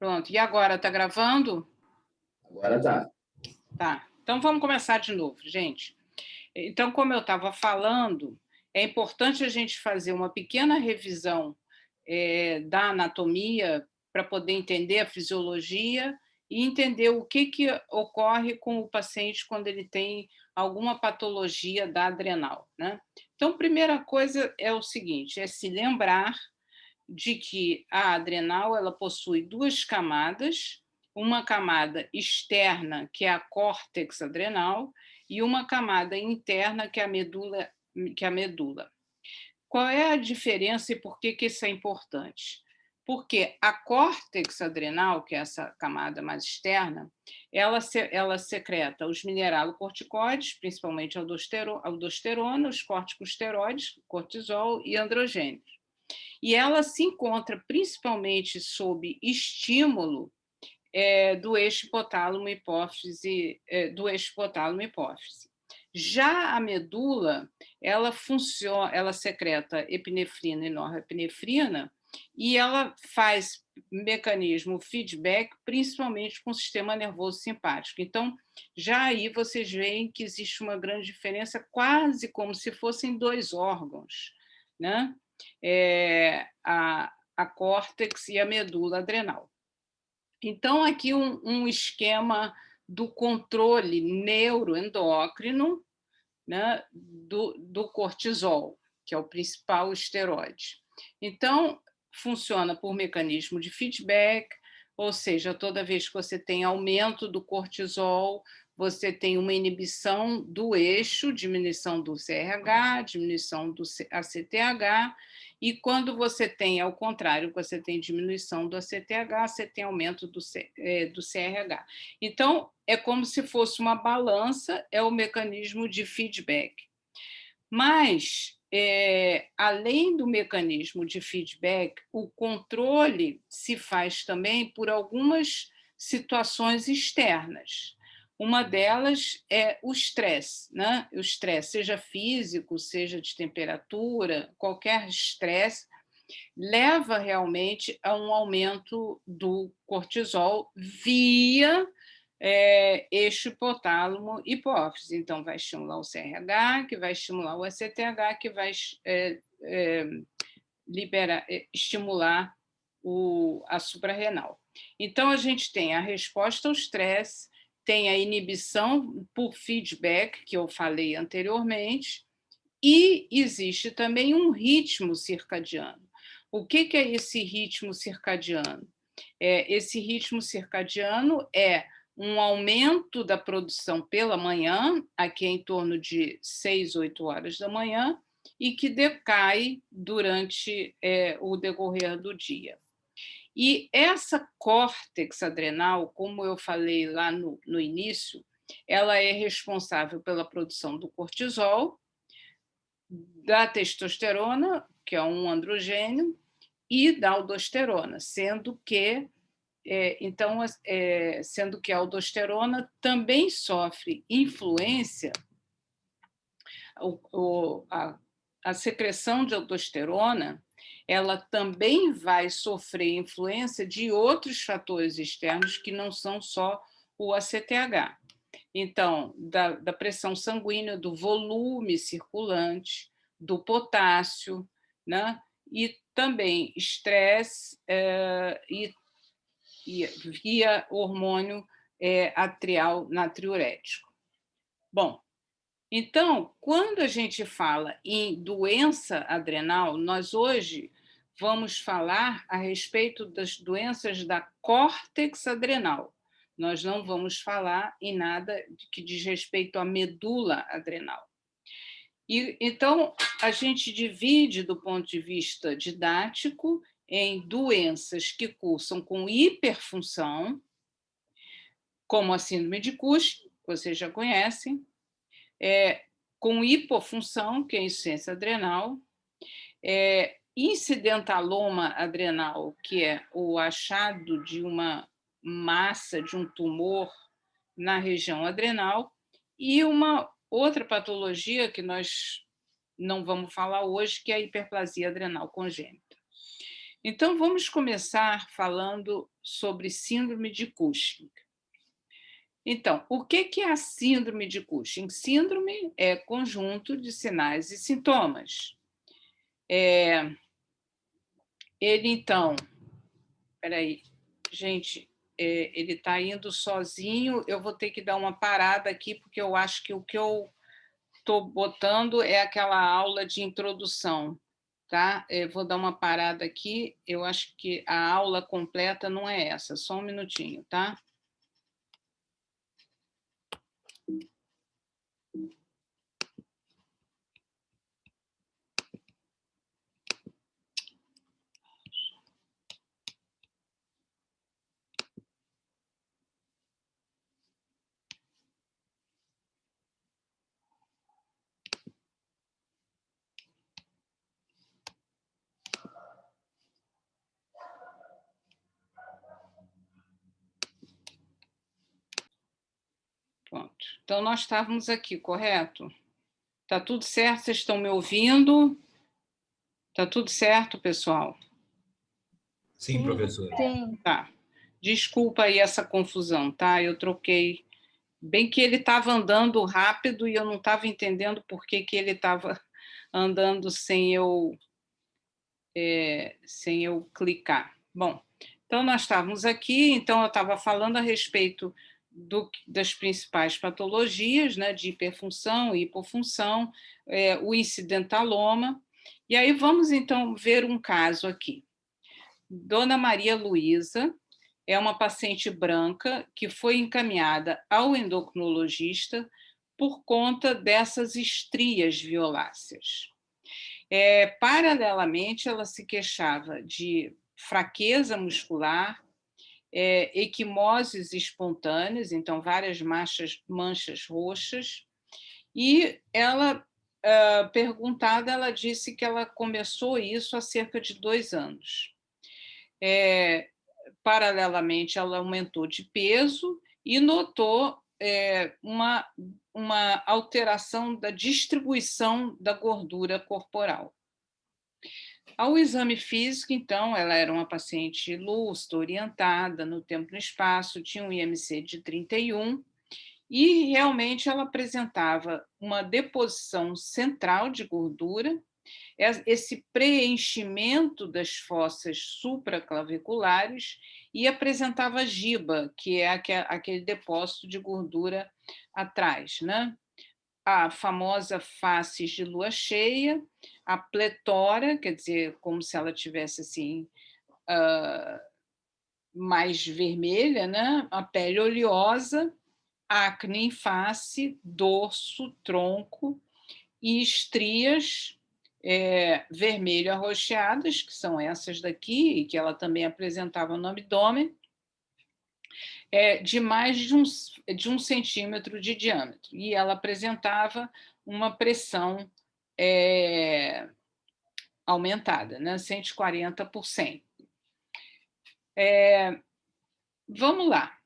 Pronto. E agora, está gravando? Agora tá. Tá. Então vamos começar de novo, gente. Então, como eu estava falando, é importante a gente fazer uma pequena revisão da anatomia para poder entender a fisiologia e entender o que ocorre com o paciente quando ele tem alguma patologia da adrenal, né? Então, primeira coisa é o seguinte, é se lembrar de que a adrenal ela possui duas camadas, uma camada externa, que é a córtex adrenal, e uma camada interna, que é a medula. Qual é a diferença e por que isso é importante? Porque a córtex adrenal, que é essa camada mais externa, ela secreta os mineralocorticoides, principalmente aldosterona, os corticosteroides, cortisol e androgênios. E ela se encontra principalmente sob estímulo do eixo hipotálamo-hipófise, Já a medula, ela secreta epinefrina e norepinefrina e ela faz mecanismo feedback, principalmente com o sistema nervoso simpático. Então, já aí vocês veem que existe uma grande diferença, quase como se fossem dois órgãos, né? A córtex e a medula adrenal. Então, aqui um esquema do controle neuroendócrino, né, do cortisol, que é o principal esteroide. Então, funciona por mecanismo de feedback, ou seja, toda vez que você tem aumento do cortisol, você tem uma inibição do eixo, diminuição do CRH, diminuição do ACTH, e quando você tem, ao contrário, você tem diminuição do ACTH, você tem aumento do CRH. Então, é como se fosse uma balança, é o mecanismo de feedback. Mas, além do mecanismo de feedback, o controle se faz também por algumas situações externas. Uma delas é o estresse, né? O estresse, seja físico, seja de temperatura, qualquer estresse, leva realmente a um aumento do cortisol via eixo hipotálamo-hipófise. Então, vai estimular o CRH, que vai estimular o ACTH, que vai estimular a suprarrenal. Então, a gente tem a resposta ao estresse, tem a inibição por feedback, que eu falei anteriormente, e existe também um ritmo circadiano. O que é esse ritmo circadiano? Esse ritmo circadiano é um aumento da produção pela manhã, aqui é em torno de 6, 8 horas da manhã, e que decai durante o decorrer do dia. E essa córtex adrenal, como eu falei lá no início, ela é responsável pela produção do cortisol, da testosterona, que é um androgênio, e da aldosterona, sendo que a aldosterona também sofre influência, a secreção de aldosterona, ela também vai sofrer influência de outros fatores externos que não são só o ACTH. Então, da pressão sanguínea, do volume circulante, do potássio, né? E também estresse e via hormônio atrial natriurético. Bom, então, quando a gente fala em doença adrenal, nós hoje vamos falar a respeito das doenças da córtex adrenal. Nós não vamos falar em nada que diz respeito à medula adrenal. E, então, a gente divide, do ponto de vista didático, em doenças que cursam com hiperfunção, como a síndrome de Cushing, que vocês já conhecem, com hipofunção, que é a insuficiência adrenal, incidentaloma adrenal, que é o achado de uma massa, de um tumor na região adrenal, e uma outra patologia que nós não vamos falar hoje, que é a hiperplasia adrenal congênita. Então, vamos começar falando sobre síndrome de Cushing. Então, o que que é a síndrome de Cushing? Síndrome é conjunto de sinais e sintomas. Ele, então, espera aí, gente, ele está indo sozinho, eu vou ter que dar uma parada aqui, porque eu acho que o que eu estou botando é aquela aula de introdução, tá? Vou dar uma parada aqui, eu acho que a aula completa não é essa, só um minutinho, tá? Pronto. Então, nós estávamos aqui, correto? Tá tudo certo? Vocês estão me ouvindo? Tá tudo certo, pessoal? Sim, professor. Sim. Tá. Desculpa aí essa confusão, tá? Eu troquei. Bem que ele estava andando rápido e eu não estava entendendo por que que ele estava andando sem eu clicar. Bom, então nós estávamos aqui, então eu estava falando a respeito das principais patologias, né, de hiperfunção e hipofunção, o incidentaloma, e aí vamos então ver um caso aqui. Dona Maria Luísa é uma paciente branca que foi encaminhada ao endocrinologista por conta dessas estrias violáceas. Paralelamente, ela se queixava de fraqueza muscular, equimoses espontâneas, então várias manchas roxas, e ela, perguntada, ela disse que ela começou isso há cerca de 2 anos. Paralelamente, ela aumentou de peso e notou uma alteração da distribuição da gordura corporal. Ao exame físico, então, ela era uma paciente lúcida, orientada no tempo e no espaço, tinha um IMC de 31, e realmente ela apresentava uma deposição central de gordura, esse preenchimento das fossas supraclaviculares, e apresentava giba, que é aquele depósito de gordura atrás, né? A famosa face de lua cheia, a pletora, quer dizer, como se ela tivesse assim, mais vermelha, né? A pele oleosa, acne em face, dorso, tronco e estrias vermelho arroxeadas, que são essas daqui, e que ela também apresentava no abdômen, de mais de um centímetro de diâmetro. E ela apresentava uma pressão aumentada, né, 140%. Vamos lá.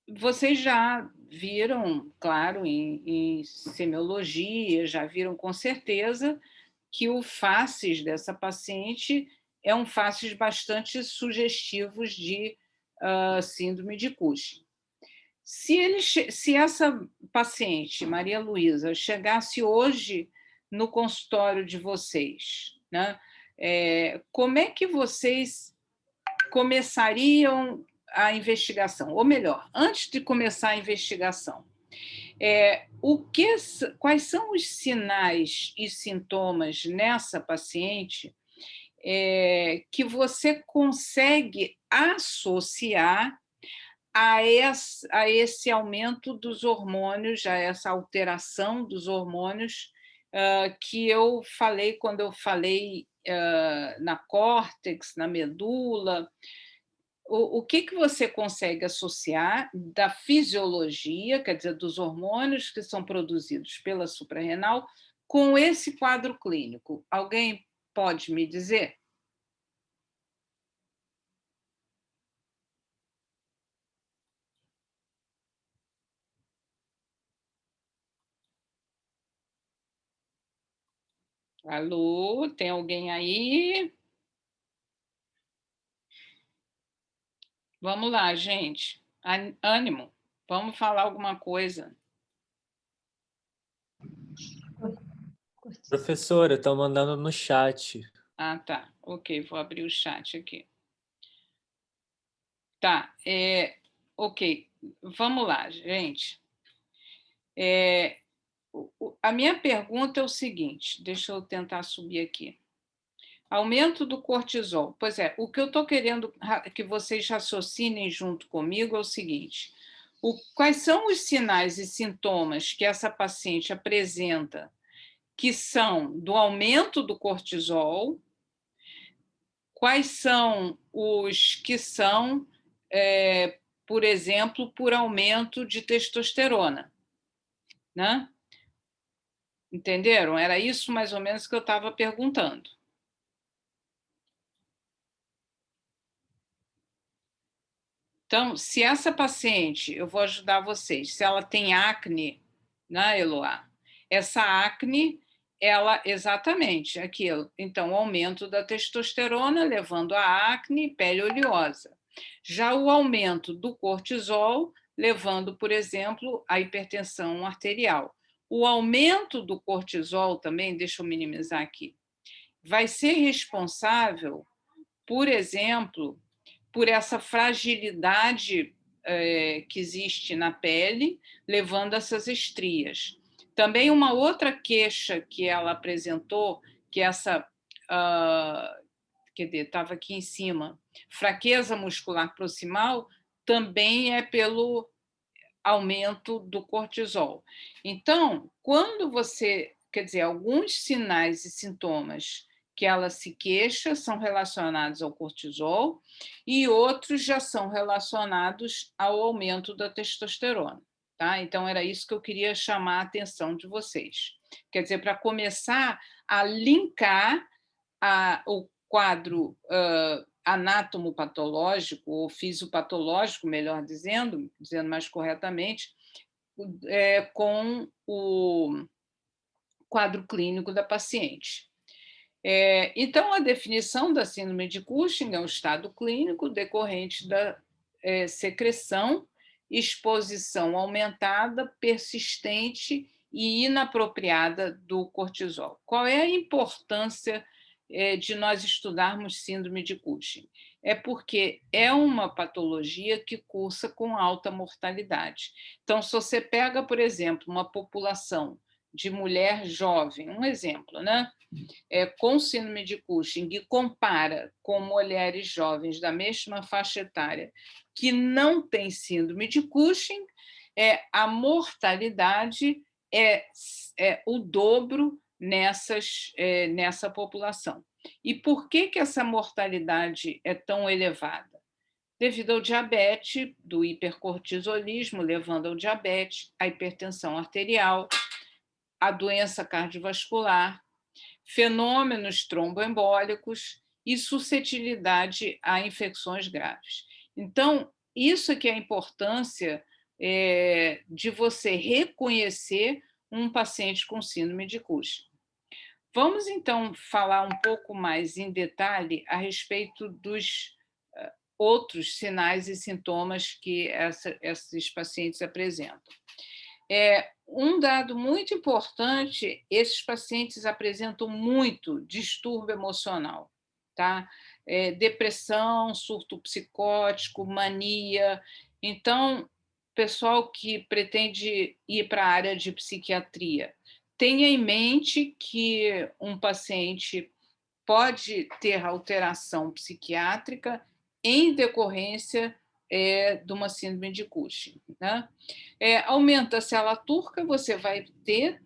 Vocês já viram, claro, em semiologia, já viram com certeza que o facies dessa paciente é um facies bastante sugestivos de síndrome de Cushing. Se essa paciente, Maria Luísa, chegasse hoje no consultório de vocês, né, como é que vocês começariam a investigação? Ou melhor, antes de começar a investigação, quais são os sinais e sintomas nessa paciente que você consegue associar a esse aumento dos hormônios, a essa alteração dos hormônios que eu falei quando eu falei na córtex, na medula? O que que você consegue associar da fisiologia, quer dizer, dos hormônios que são produzidos pela suprarrenal, com esse quadro clínico? Alguém pode me dizer? Alô, tem alguém aí? Vamos lá, gente. Ânimo. Vamos falar alguma coisa. Professora, estão mandando no chat. Ah, tá. Ok, vou abrir o chat aqui. Tá, ok. Vamos lá, gente. A minha pergunta é o seguinte, deixa eu tentar subir aqui. Aumento do cortisol. Pois é, o que eu estou querendo que vocês raciocinem junto comigo é o seguinte: quais são os sinais e sintomas que essa paciente apresenta que são do aumento do cortisol? Quais são os que são, por exemplo, por aumento de testosterona, né? Entenderam? Era isso mais ou menos que eu estava perguntando. Então, se essa paciente, eu vou ajudar vocês, se ela tem acne, né, Eloá? Essa acne, ela, exatamente, aquilo. Então, o aumento da testosterona, levando a acne, pele oleosa. Já o aumento do cortisol, levando, por exemplo, a hipertensão arterial. O aumento do cortisol também, deixa eu minimizar aqui, vai ser responsável, por exemplo, por essa fragilidade que existe na pele, levando a essas estrias. Também uma outra queixa que ela apresentou, que essa, estava aqui em cima, fraqueza muscular proximal, também é pelo aumento do cortisol. Então, quando você, quer dizer, alguns sinais e sintomas que ela se queixa são relacionados ao cortisol e outros já são relacionados ao aumento da testosterona, tá? Então era isso que eu queria chamar a atenção de vocês. Quer dizer, para começar a linkar o quadro anatomopatológico ou fisiopatológico, melhor dizendo mais corretamente, com o quadro clínico da paciente. Então, a definição da síndrome de Cushing é um estado clínico decorrente da secreção, exposição aumentada, persistente e inapropriada do cortisol. Qual é a importância de nós estudarmos síndrome de Cushing? É porque é uma patologia que cursa com alta mortalidade. Então, se você pega, por exemplo, uma população de mulher jovem, um exemplo, né? Com síndrome de Cushing e compara com mulheres jovens da mesma faixa etária que não têm síndrome de Cushing, a mortalidade é o dobro nessa população. E por que essa mortalidade é tão elevada? Devido ao diabetes, do hipercortisolismo, levando ao diabetes, à hipertensão arterial, à doença cardiovascular, fenômenos tromboembólicos e suscetibilidade a infecções graves. Então, isso que é a importância de você reconhecer um paciente com síndrome de Cushing. Vamos, então, falar um pouco mais em detalhe a respeito dos outros sinais e sintomas que esses pacientes apresentam. Um dado muito importante, esses pacientes apresentam muito distúrbio emocional, tá? Depressão, surto psicótico, mania. Então, pessoal que pretende ir para a área de psiquiatria, tenha em mente que um paciente pode ter alteração psiquiátrica em decorrência de uma síndrome de Cushing, né? Aumenta a célula turca, você vai ter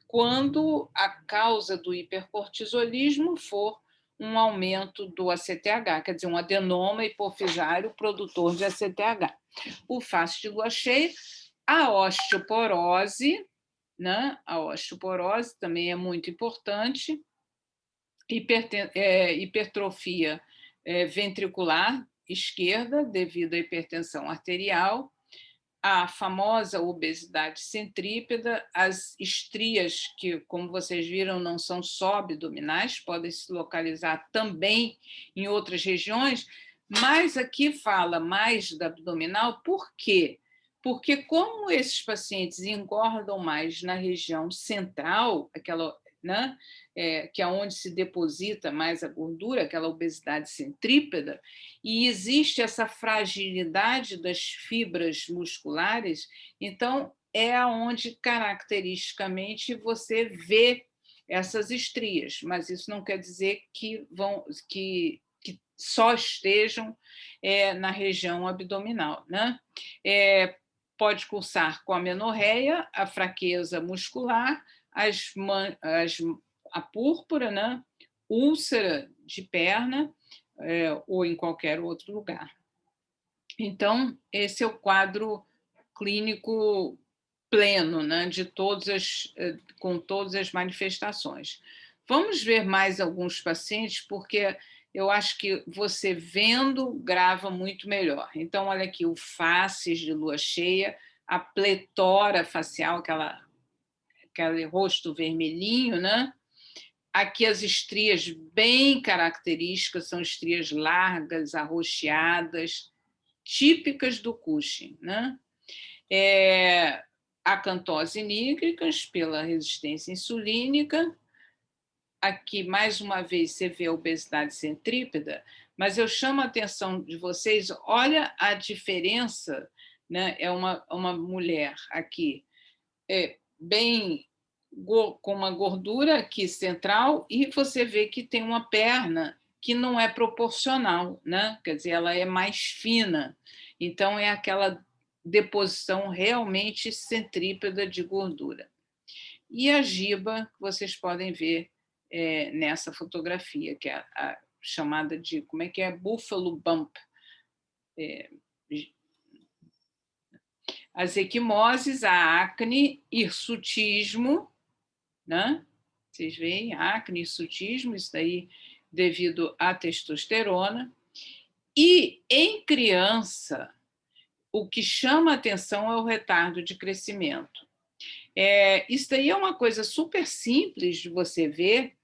quando a causa do hipercortisolismo for um aumento do ACTH, quer dizer, um adenoma hipofisário produtor de ACTH. O fácil de lua cheia, a osteoporose, né? A osteoporose também é muito importante, hipertrofia ventricular esquerda, devido à hipertensão arterial, a famosa obesidade centrípeta, as estrias, que, como vocês viram, não são só abdominais, podem se localizar também em outras regiões, Mas aqui fala mais da abdominal, por quê? Porque como esses pacientes engordam mais na região central, aquela, né, que é onde se deposita mais a gordura, aquela obesidade centrípeda, e existe essa fragilidade das fibras musculares, então é onde caracteristicamente você vê essas estrias, mas isso não quer dizer que só estejam na região abdominal, né? Pode cursar com a amenorreia, a fraqueza muscular, a púrpura, né? Úlcera de perna ou em qualquer outro lugar. Então, esse é o quadro clínico pleno, né? Com todas as manifestações. Vamos ver mais alguns pacientes, porque eu acho que você vendo grava muito melhor. Então, olha aqui, o faces de lua cheia, a pletora facial, aquele rosto vermelhinho, né? Aqui as estrias bem características, são estrias largas, arroxeadas, típicas do Cushing, né? Acantose nígricas pela resistência insulínica. Aqui, mais uma vez, você vê a obesidade centrípeda, mas eu chamo a atenção de vocês, olha a diferença, né? É uma mulher aqui, bem com uma gordura aqui central, e você vê que tem uma perna que não é proporcional, né? Quer dizer, ela é mais fina, então é aquela deposição realmente centrípeda de gordura. E a giba, vocês podem ver nessa fotografia, que é a chamada de, como é que é? Buffalo Bump. As equimoses, a acne, hirsutismo, né? Vocês veem, acne, hirsutismo, isso daí devido à testosterona. E em criança, o que chama a atenção é o retardo de crescimento. Isso daí é uma coisa super simples de você ver,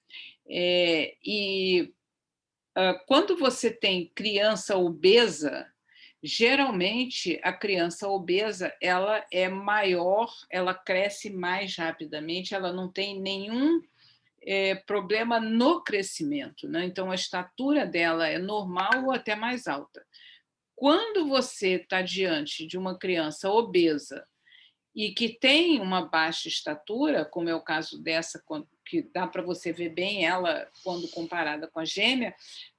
quando você tem criança obesa, geralmente a criança obesa ela é maior, ela cresce mais rapidamente, ela não tem nenhum problema no crescimento, né? Então a estatura dela é normal ou até mais alta. Quando você está diante de uma criança obesa e que tem uma baixa estatura, como é o caso dessa, que dá para você ver bem ela quando comparada com a gêmea,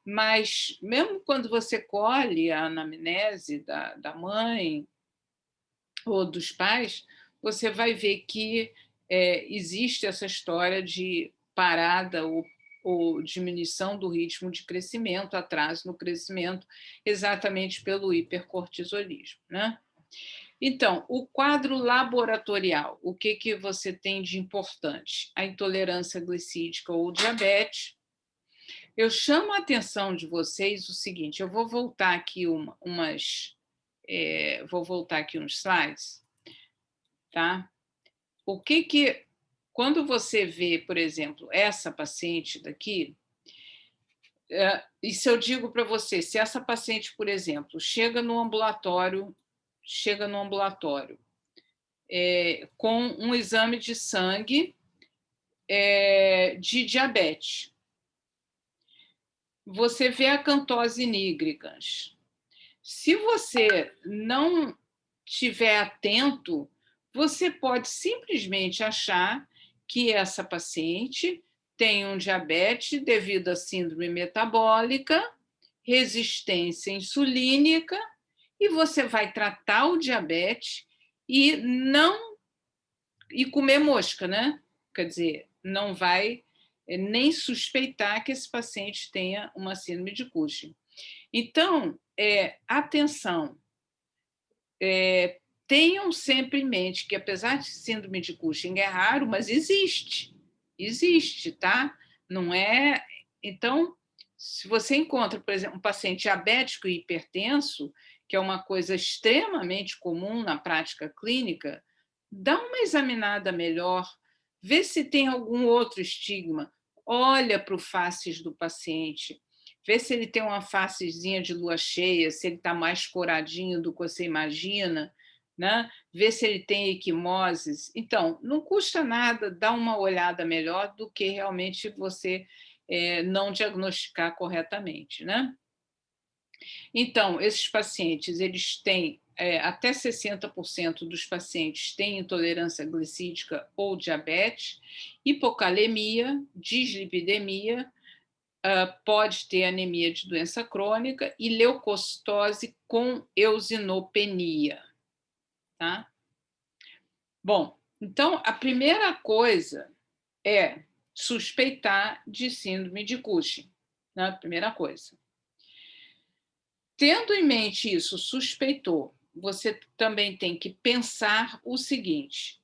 mas mesmo quando você colhe a anamnese da mãe ou dos pais, você vai ver que existe essa história de parada ou diminuição do ritmo de crescimento, atraso no crescimento, exatamente pelo hipercortisolismo, né? Então, o quadro laboratorial, o que você tem de importante? A intolerância glicídica ou diabetes. Eu chamo a atenção de vocês o seguinte, eu vou voltar aqui vou voltar aqui uns slides, tá? Quando você vê, por exemplo, essa paciente daqui, e se eu digo para você, se essa paciente, por exemplo, chega no ambulatório com um exame de sangue de diabetes. Você vê a acantose nigricans. Se você não estiver atento, você pode simplesmente achar que essa paciente tem um diabetes devido à síndrome metabólica, resistência insulínica, e você vai tratar o diabetes e comer mosca, né? Quer dizer, não vai nem suspeitar que esse paciente tenha uma síndrome de Cushing. Então, atenção, tenham sempre em mente que, apesar de síndrome de Cushing é raro, mas existe, tá? Não é... Então, se você encontra, por exemplo, um paciente diabético e hipertenso, que é uma coisa extremamente comum na prática clínica, dá uma examinada melhor, vê se tem algum outro estigma, olha para o faces do paciente, vê se ele tem uma facezinha de lua cheia, se ele está mais coradinho do que você imagina, né? Vê se ele tem equimoses. Então, não custa nada dar uma olhada melhor do que realmente você não diagnosticar corretamente, né? Então, esses pacientes, eles têm, até 60% dos pacientes têm intolerância glicídica ou diabetes, hipocalemia, dislipidemia, pode ter anemia de doença crônica e leucocitose com eosinopenia. Tá? Bom, então, a primeira coisa é suspeitar de síndrome de Cushing, né? Primeira coisa. Tendo em mente isso, suspeitou, você também tem que pensar o seguinte: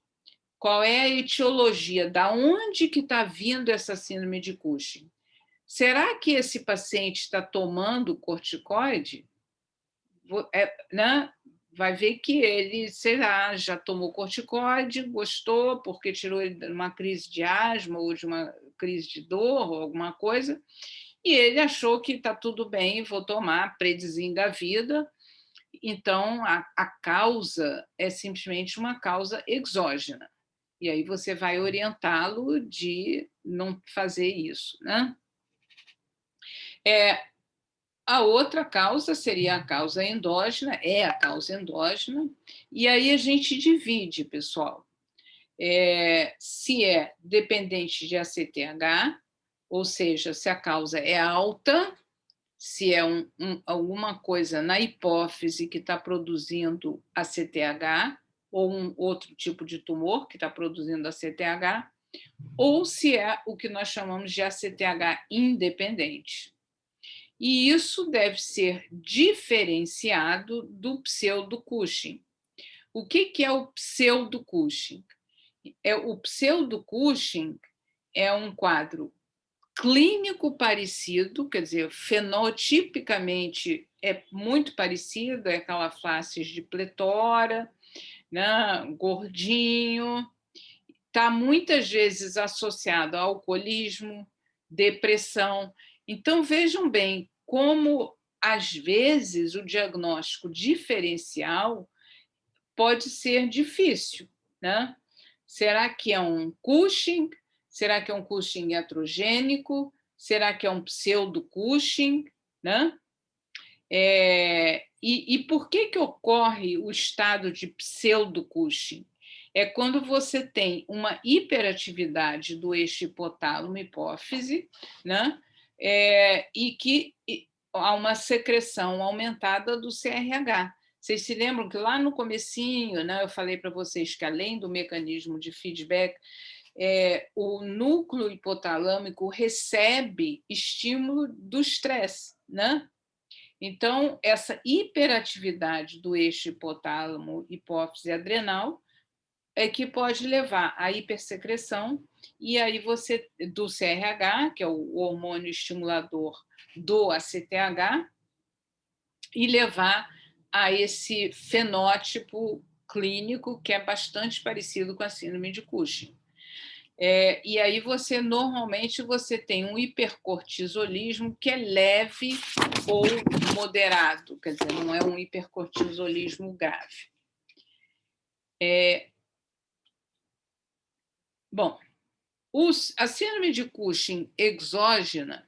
qual é a etiologia, da onde que está vindo essa síndrome de Cushing? Será que esse paciente está tomando corticoide? Né? Vai ver que ele, sei lá, já tomou corticoide, gostou, porque tirou ele de uma crise de asma ou de uma crise de dor ou alguma coisa, e ele achou que está tudo bem, vou tomar Predisim da vida. Então, a causa é simplesmente uma causa exógena. E aí você vai orientá-lo de não fazer isso, né? A outra causa seria a causa endógena, é a causa endógena, e aí a gente divide, pessoal. Se é dependente de ACTH, ou seja, se a causa é alta, se é alguma coisa na hipófise que está produzindo ACTH, ou um outro tipo de tumor que está produzindo ACTH, ou se é o que nós chamamos de ACTH independente. E isso deve ser diferenciado do pseudo-Cushing. O que é o pseudo-Cushing? O pseudo-Cushing é um quadro clínico parecido, quer dizer, fenotipicamente é muito parecido, é aquela face de pletora, né, gordinho, está muitas vezes associado ao alcoolismo, depressão. Então, vejam bem como, às vezes, o diagnóstico diferencial pode ser difícil, né? Será que é um Cushing? Será que é um Cushing iatrogênico? Será que é um pseudo-Cushing? Né? E por que ocorre o estado de pseudo-Cushing? É quando você tem uma hiperatividade do eixo hipotálamo-hipófise, né? E que há uma secreção aumentada do CRH. Vocês se lembram que lá no comecinho, né, eu falei para vocês que, além do mecanismo de feedback, o núcleo hipotalâmico recebe estímulo do estresse, né? Então, essa hiperatividade do eixo hipotálamo, hipófise adrenal é que pode levar à hipersecreção, e aí você, do CRH, que é o hormônio estimulador do ACTH, e levar a esse fenótipo clínico que é bastante parecido com a síndrome de Cushing. E aí normalmente você tem um hipercortisolismo que é leve ou moderado, quer dizer, não é um hipercortisolismo grave. Bom, a síndrome de Cushing exógena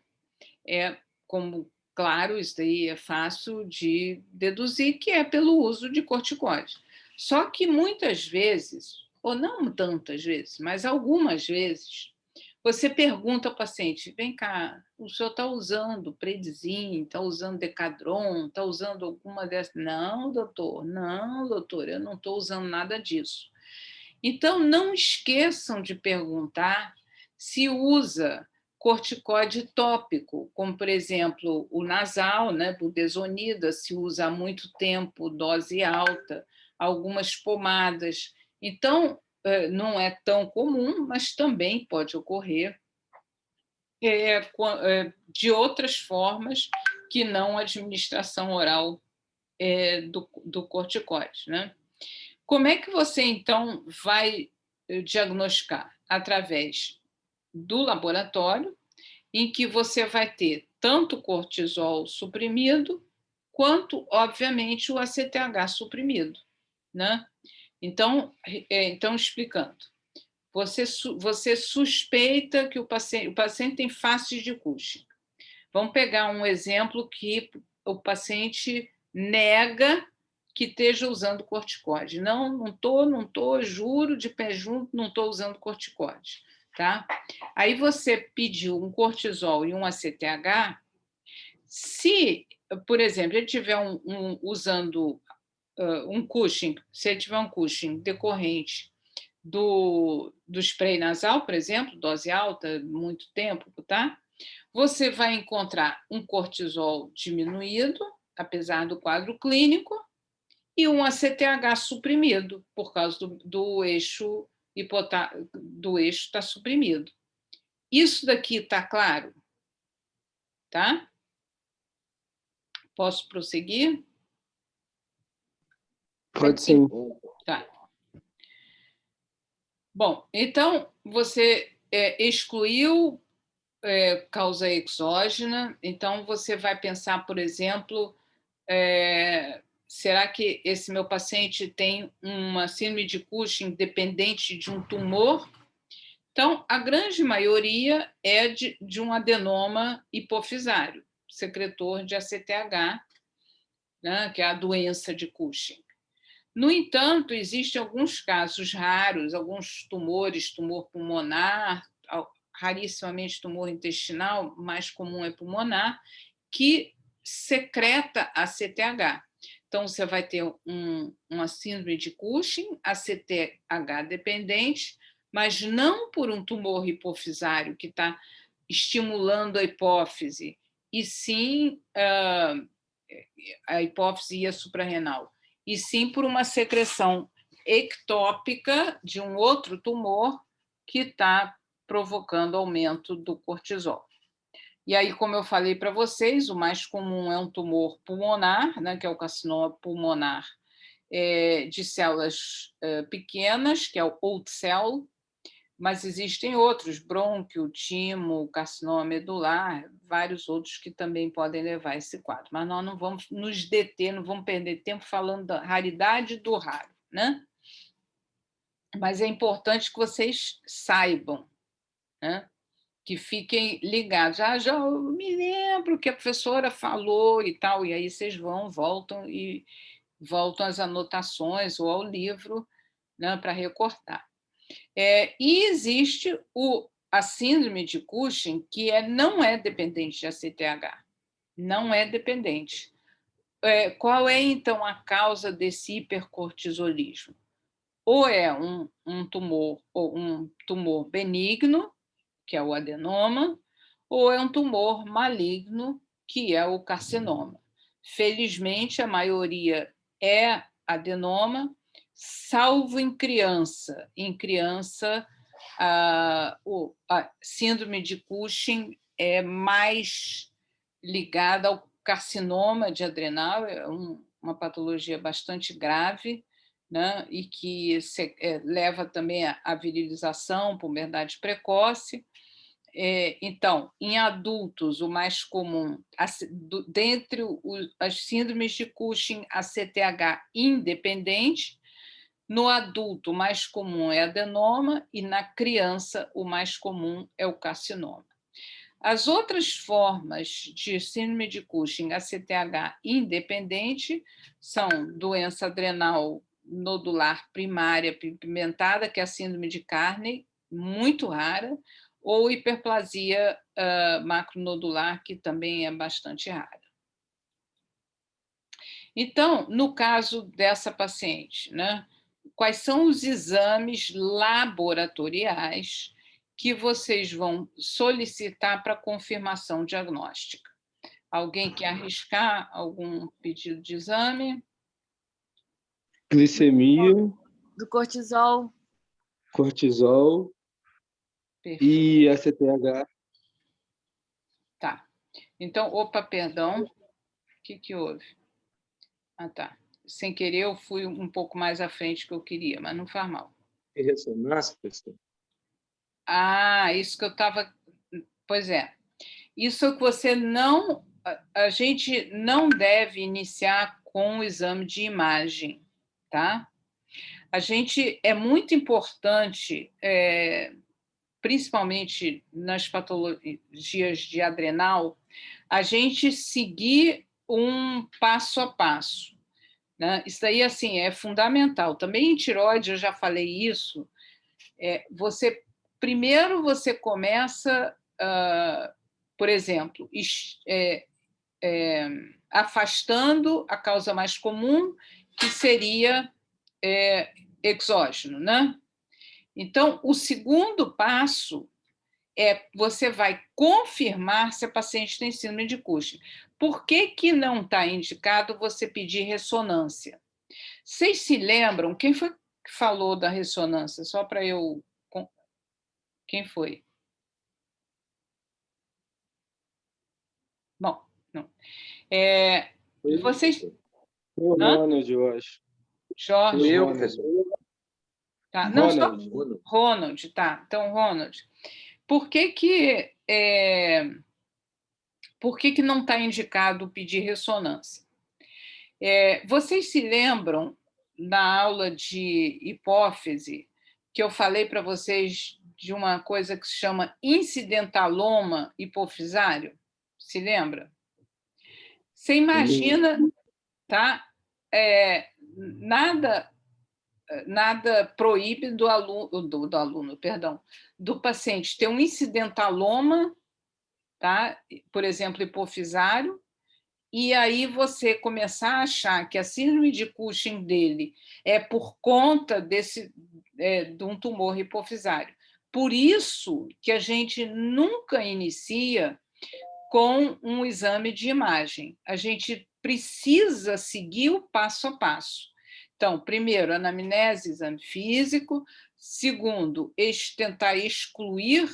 como claro, isso daí é fácil de deduzir que é pelo uso de corticoide. Só que muitas vezes, ou não tantas vezes, mas algumas vezes, você pergunta ao paciente: vem cá, o senhor está usando Predisim, está usando Decadron, está usando alguma dessas? Não, doutor, eu não estou usando nada disso. Então, não esqueçam de perguntar se usa corticoide tópico, como, por exemplo, o nasal, né, budesonida, se usa há muito tempo, dose alta, algumas pomadas. Então, não é tão comum, mas também pode ocorrer de outras formas que não a administração oral do corticoide, né? Como é que você, então, vai diagnosticar? Através do laboratório, em que você vai ter tanto cortisol suprimido, quanto, obviamente, o ACTH suprimido, né? Então, explicando, você suspeita que o paciente tem faces de Cushing. Vamos pegar um exemplo que o paciente nega que esteja usando corticóide. Não estou, juro de pé junto, não estou usando corticóide. Tá? Aí você pediu um cortisol e um ACTH. Se, por exemplo, ele estiver usando um Cushing, se ele tiver um Cushing decorrente do spray nasal, por exemplo, dose alta, muito tempo, tá? Você vai encontrar um cortisol diminuído, apesar do quadro clínico, e um ACTH suprimido, por causa do eixo do eixo está suprimido. Isso daqui está claro? Tá? Posso prosseguir? Pode sim. Tá. Bom, então você excluiu causa exógena, então você vai pensar, por exemplo, será que esse meu paciente tem uma síndrome de Cushing dependente de um tumor? Então, a grande maioria é de um adenoma hipofisário, secretor de ACTH, né, que é a doença de Cushing. No entanto, existem alguns casos raros, alguns tumores, tumor pulmonar, rarissimamente tumor intestinal, mais comum é pulmonar, que secreta ACTH. Então, você vai ter uma síndrome de Cushing, ACTH dependente, mas não por um tumor hipofisário que está estimulando a hipófise, e sim a hipófise e a suprarrenal, e sim por uma secreção ectópica de um outro tumor que está provocando aumento do cortisol. E aí, como eu falei para vocês, o mais comum é um tumor pulmonar, né, que é o carcinoma pulmonar de células pequenas, que é o old cell, mas existem outros, brônquio, timo, carcinoma medular, vários outros que também podem levar a esse quadro. Mas nós não vamos nos deter, não vamos perder tempo falando da raridade do raro, né? Mas é importante que vocês saibam, né? Que fiquem ligados. Já me lembro que a professora falou e tal, e aí vocês voltam às anotações ou ao livro, né, para recortar. E existe a síndrome de Cushing, que não é dependente de ACTH, não é dependente. Qual é, então, a causa desse hipercortisolismo? Ou é um tumor benigno, que é o adenoma, ou é um tumor maligno, que é o carcinoma. Felizmente, a maioria é adenoma, salvo em criança. Em criança, a síndrome de Cushing é mais ligada ao carcinoma de adrenal, é uma patologia bastante grave, né, e que leva também à virilização, puberdade precoce. Então, em adultos, o mais comum, dentre as síndromes de Cushing, a CTH independente. No adulto, o mais comum é adenoma, e na criança, o mais comum é o carcinoma. As outras formas de síndrome de Cushing, ACTH independente, são doença adrenal nodular primária pigmentada, que é a síndrome de Carney, muito rara, ou hiperplasia macronodular, que também é bastante rara. Então, no caso dessa paciente, né, quais são os exames laboratoriais que vocês vão solicitar para confirmação diagnóstica? Alguém quer arriscar algum pedido de exame? Glicemia. Do cortisol. Cortisol. Perfeito. E ACTH. Tá. Então, perdão. O que houve? Ah, tá. Sem querer, eu fui um pouco mais à frente que eu queria, mas não faz mal. E ressonância, professor? Isso que eu estava... Pois é. Isso é que você não... A gente não deve iniciar com o exame de imagem, tá? A gente... É muito importante, principalmente nas patologias de adrenal, a gente seguir um passo a passo, né? Isso daí, assim, é fundamental. Também em tireoide, eu já falei isso, primeiro você começa, por exemplo, afastando a causa mais comum, que seria exógeno, né? Então, o segundo passo você vai confirmar se a paciente tem síndrome de Cushing. Por que não está indicado você pedir ressonância? Vocês se lembram? Quem foi que falou da ressonância? Só para eu... Quem foi? Bom, não. Vocês... O Ronald, eu acho. Jorge? Eu, professor. Tá. Não, Ronald. só Ronald, tá. Então, Ronald, por que não está indicado pedir ressonância? Vocês se lembram, na aula de hipófise, que eu falei para vocês de uma coisa que se chama incidentaloma hipofisário? Se lembra? Você imagina, tá? Nada proíbe do paciente ter um incidentaloma, tá? Por exemplo, hipofisário, e aí você começar a achar que a síndrome de Cushing dele é por conta de um tumor hipofisário. Por isso que a gente nunca inicia com um exame de imagem. A gente precisa seguir o passo a passo. Então, primeiro, anamnese, exame físico. Segundo, tentar excluir...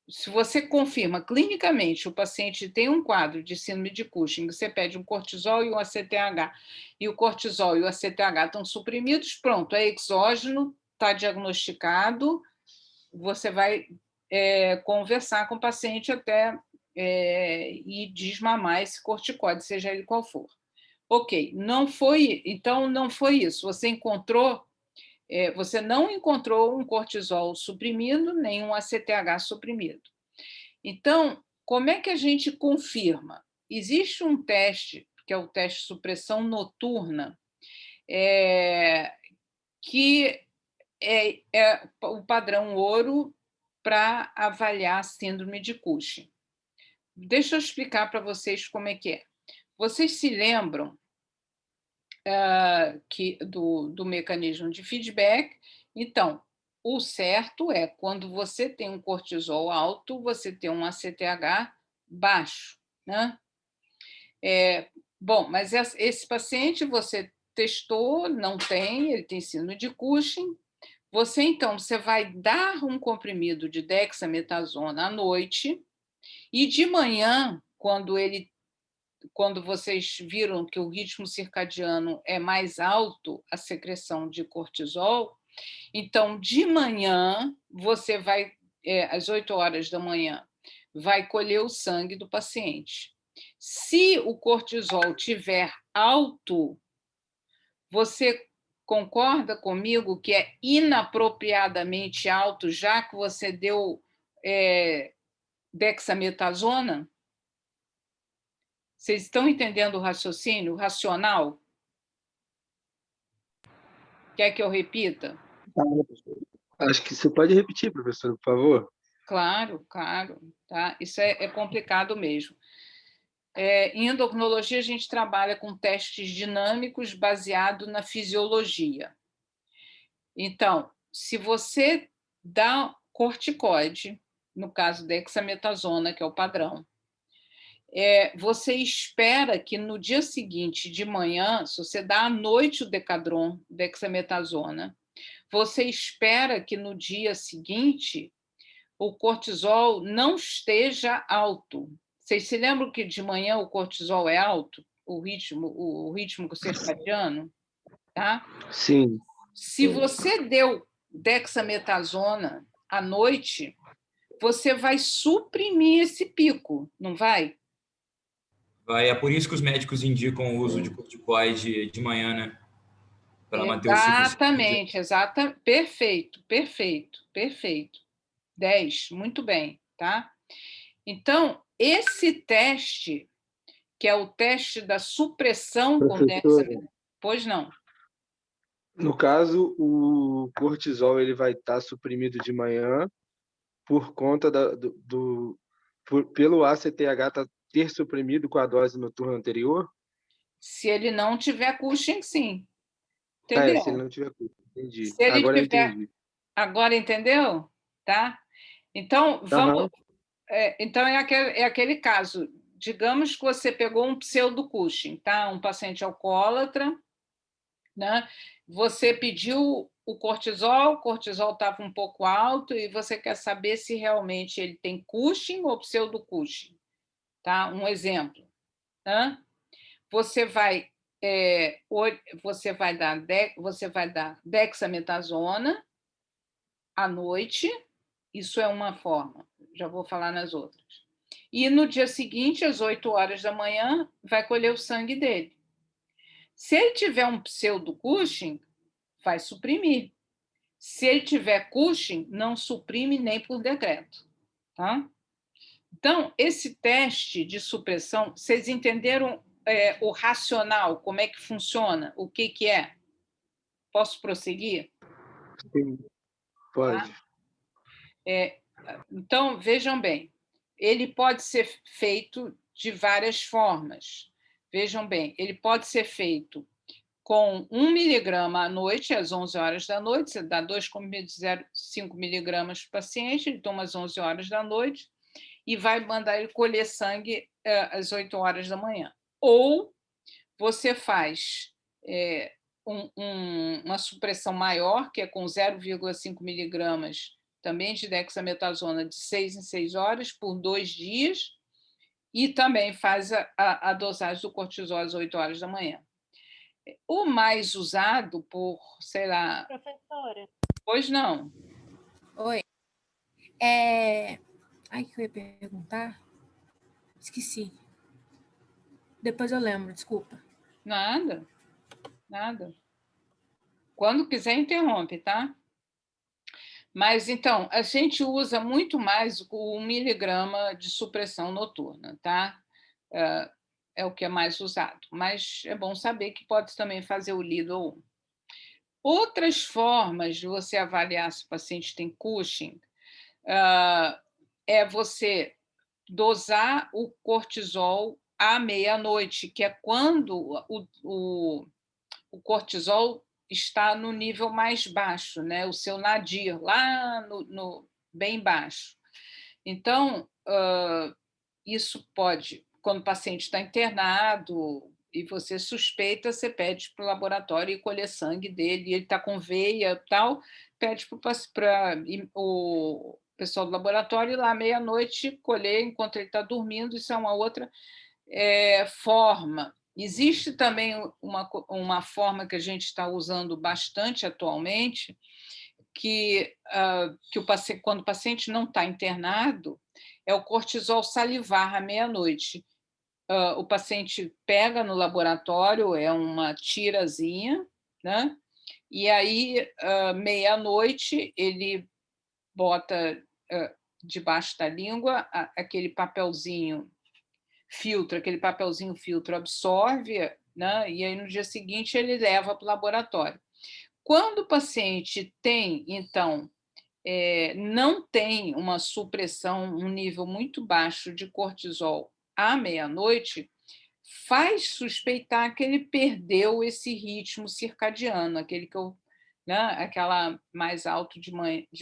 se você confirma clinicamente o paciente tem um quadro de síndrome de Cushing, você pede um cortisol e um ACTH, e o cortisol e o ACTH estão suprimidos, pronto, é exógeno, está diagnosticado, você vai conversar com o paciente até e desmamar esse corticóide, seja ele qual for. Ok, então não foi isso, você não encontrou um cortisol suprimido, nem um ACTH suprimido. Então, como é que a gente confirma? Existe um teste, que é o teste de supressão noturna, que é o padrão ouro para avaliar a síndrome de Cushing. Deixa eu explicar para vocês como é que é. Vocês se lembram do mecanismo de feedback? Então, o certo é, quando você tem um cortisol alto, você tem um ACTH baixo, né? Bom, mas esse paciente você testou, não tem, ele tem síndrome de Cushing. Então, você vai dar um comprimido de dexametasona à noite e de manhã, quando vocês viram que o ritmo circadiano é mais alto, a secreção de cortisol, então, de manhã, você vai, às 8 horas da manhã, vai colher o sangue do paciente. Se o cortisol estiver alto, você concorda comigo que é inapropriadamente alto, já que você deu dexametasona? Vocês estão entendendo o raciocínio racional? Quer que eu repita? Acho que você pode repetir, professor, por favor. Claro, claro. Tá? Isso é complicado mesmo. Em endocrinologia, a gente trabalha com testes dinâmicos baseados na fisiologia. Então, se você dá corticoide, no caso da dexametasona, que é o padrão, você espera que no dia seguinte, de manhã, se você dá à noite o Decadron, dexametasona, você espera que no dia seguinte o cortisol não esteja alto. Vocês se lembram que de manhã o cortisol é alto? O ritmo circadiano? Tá? Sim. Se você deu dexametasona à noite, você vai suprimir esse pico, não vai? É por isso que os médicos indicam o uso de corticoide de manhã, né? Para manter o ciclo. Exatamente, perfeito, perfeito, perfeito. 10, muito bem, tá? Então, esse teste, que é o teste da supressão com Professora, dexametasona, pois não. no caso, o cortisol ele vai estar suprimido de manhã por conta pelo ACTH ter suprimido com a dose noturna anterior? Se ele não tiver Cushing, sim. Se ele Entendeu? não tiver culpa. Entendi. Se ele Agora eu tiver... entendi. Agora entendeu? Tá? Então, Aham. então é aquele caso. Digamos que você pegou um pseudo-Cushing, tá? Um paciente alcoólatra, né? Você pediu o cortisol estava um pouco alto e você quer saber se realmente ele tem Cushing ou pseudo-Cushing, tá? Um exemplo, né? Você vai você vai dar dexametasona à noite, isso é uma forma, já vou falar nas outras. E no dia seguinte, às 8 horas da manhã, vai colher o sangue dele. Se ele tiver um pseudo-Cushing, vai suprimir. Se ele tiver Cushing, não suprime nem por decreto. Tá? Então, esse teste de supressão, vocês entenderam o racional, como é que funciona, o que, que é? Posso prosseguir? Sim, pode. Tá? Então, vejam bem, ele pode ser feito de várias formas. Vejam bem, ele pode ser feito com 1 miligrama à noite, às 11 horas da noite, você dá 2,5 miligramas para o paciente, ele toma às 11 horas da noite e vai mandar ele colher sangue às 8 horas da manhã. Ou você faz uma supressão maior, que é com 0,5 miligramas também de dexametasona de 6 em 6 horas, por 2 dias, e também faz a dosagem do cortisol às 8 horas da manhã. O mais usado por, sei lá... Professora. Pois não. Oi. Ai, que eu ia perguntar? Esqueci. Depois eu lembro, desculpa. Nada. Quando quiser, interrompe, tá? Mas, então, a gente usa muito mais o 1 miligrama de supressão noturna, tá? É o que é mais usado. Mas é bom saber que pode também fazer o Lido 1. Outras formas de você avaliar se o paciente tem Cushing é você dosar o cortisol à meia-noite, que é quando o cortisol está no nível mais baixo, né? O seu nadir, lá no bem baixo. Então, isso pode, quando o paciente está internado e você suspeita, você pede para o laboratório colher sangue dele, e ele está com veia e tal, pede para o pessoal do laboratório ir lá meia-noite colher enquanto ele está dormindo, isso é uma outra forma. Existe também uma forma que a gente está usando bastante atualmente, que quando o paciente não está internado, é o cortisol salivar à meia-noite. O paciente pega no laboratório, é uma tirazinha, né? E aí, meia-noite, ele bota debaixo da língua aquele papelzinho filtro absorve, né? E aí no dia seguinte ele leva para o laboratório. Quando o paciente tem, então, não tem uma supressão, um nível muito baixo de cortisol à meia-noite, faz suspeitar que ele perdeu esse ritmo circadiano, aquele que né, aquela mais alto de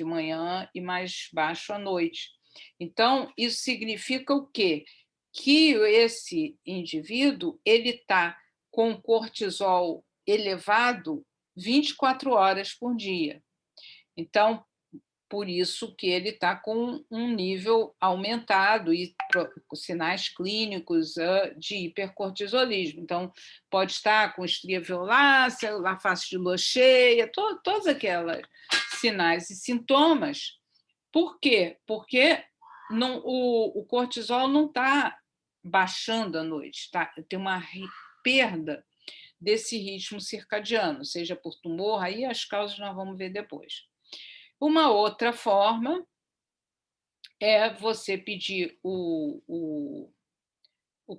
manhã e mais baixo à noite. Então, isso significa o quê? Que esse indivíduo ele está com cortisol elevado 24 horas por dia. Então, por isso que ele está com um nível aumentado e sinais clínicos de hipercortisolismo. Então, pode estar com estria violácea, a face de lua cheia, todos aqueles sinais e sintomas. Por quê? Porque o cortisol não está baixando à noite, tá? Tem uma perda desse ritmo circadiano, seja por tumor, aí as causas nós vamos ver depois. Uma outra forma é você pedir o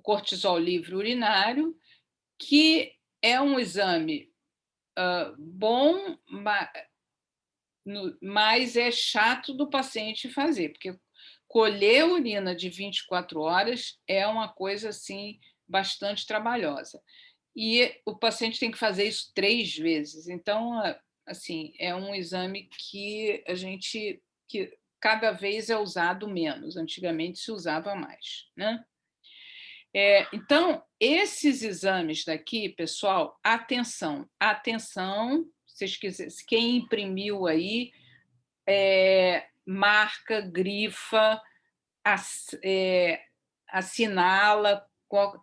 cortisol livre urinário, que é um exame bom, mas é chato do paciente fazer, porque colher urina de 24 horas é uma coisa assim bastante trabalhosa. E o paciente tem que fazer isso 3 vezes. Então, assim, é um exame que que cada vez é usado menos. Antigamente se usava mais, né? Então, esses exames daqui, pessoal, atenção, vocês quiserem, quem imprimiu aí, marca, grifa, assinala,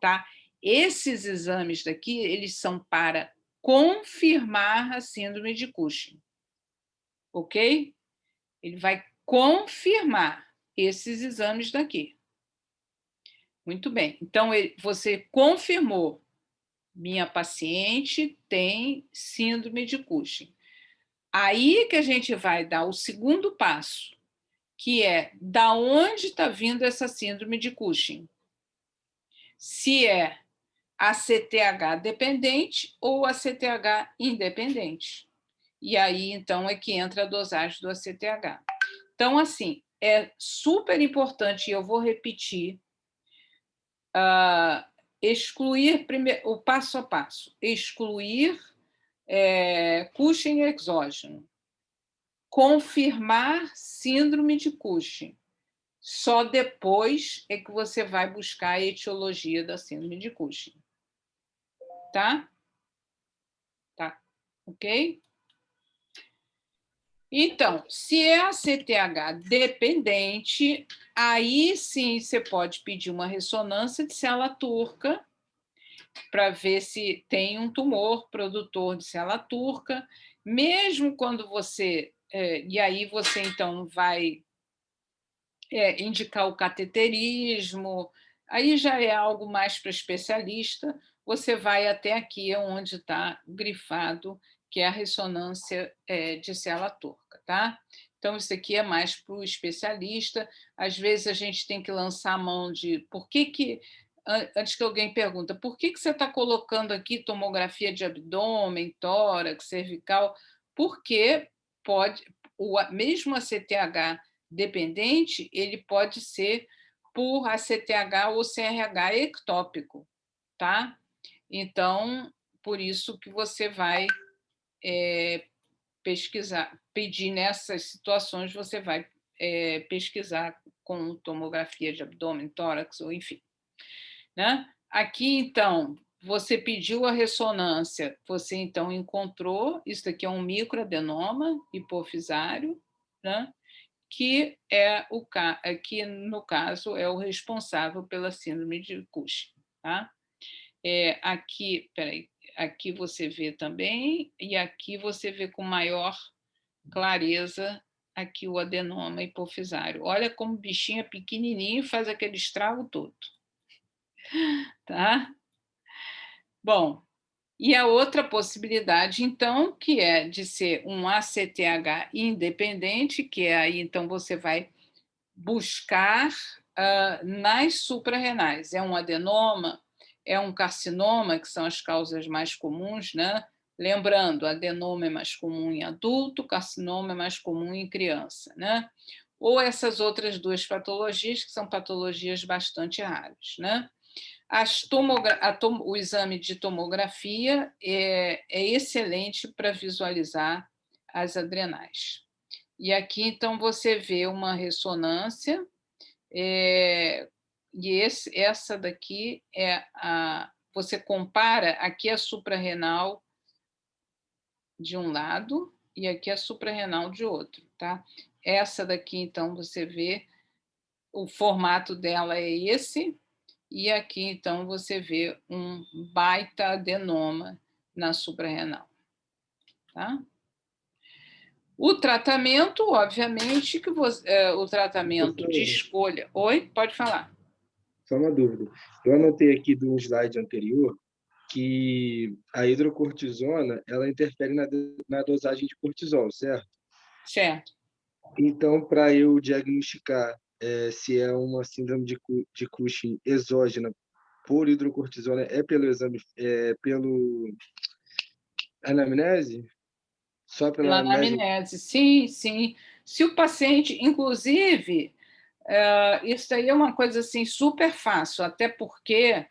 tá? Esses exames daqui, eles são para confirmar a síndrome de Cushing, ok? Ele vai confirmar esses exames daqui. Muito bem. Então, você confirmou, minha paciente tem síndrome de Cushing. Aí que a gente vai dar o segundo passo, que é da onde está vindo essa síndrome de Cushing. Se é ACTH dependente ou ACTH independente. E aí, então, é que entra a dosagem do ACTH. Então, assim, é super importante, e eu vou repetir, excluir o passo a passo, excluir Cushing exógeno, confirmar síndrome de Cushing. Só depois é que você vai buscar a etiologia da síndrome de Cushing. Tá? Tá, ok? Então, se é a CTH dependente, aí sim você pode pedir uma ressonância de célula turca para ver se tem um tumor produtor de célula turca, mesmo quando você... e aí você, então, vai indicar o cateterismo, aí já é algo mais para especialista, você vai até aqui, onde está grifado, que é a ressonância de célula turca, tá? Então, isso aqui é mais para o especialista. Às vezes, a gente tem que lançar a mão de... Antes que alguém pergunta, por que você está colocando aqui tomografia de abdômen, tórax, cervical? Porque mesmo a CTH dependente, ele pode ser por ACTH ou CRH ectópico, tá? Então, por isso que você vai pesquisar, pedir nessas situações, você vai pesquisar com tomografia de abdômen, tórax, ou enfim. Né? Aqui, então, você pediu a ressonância, você, então, encontrou, isso aqui é um microadenoma hipofisário, né? Que no caso, é o responsável pela síndrome de Cushing. Tá? Aqui você vê também, e aqui você vê com maior clareza aqui o adenoma hipofisário. Olha como o bichinho é pequenininho e faz aquele estrago todo. Tá? Bom, e a outra possibilidade, então, que é de ser um ACTH independente, que aí, então, você vai buscar nas suprarrenais. É um adenoma, é um carcinoma, que são as causas mais comuns, né? Lembrando, adenoma é mais comum em adulto, carcinoma é mais comum em criança, né? Ou essas outras 2 patologias, que são patologias bastante raras, né? O exame de tomografia é excelente para visualizar as adrenais. E aqui, então, você vê uma ressonância, e essa daqui você compara, aqui a suprarrenal de um lado e aqui a suprarrenal de outro, tá? Essa daqui, então, você vê, o formato dela é esse, e aqui, então, você vê um baita adenoma na suprarrenal, tá? O tratamento, obviamente, o tratamento de escolha... Oi, pode falar. Só uma dúvida. Eu anotei aqui de um slide anterior que a hidrocortisona ela interfere na dosagem de cortisol, certo? Certo. Então, para eu diagnosticar se é uma síndrome de Cushing exógena por hidrocortisona, é pelo exame, pelo anamnese? Só pela Pela anamnese? anamnese, sim, sim. Se o paciente, inclusive, isso aí é uma coisa assim, super fácil, até porque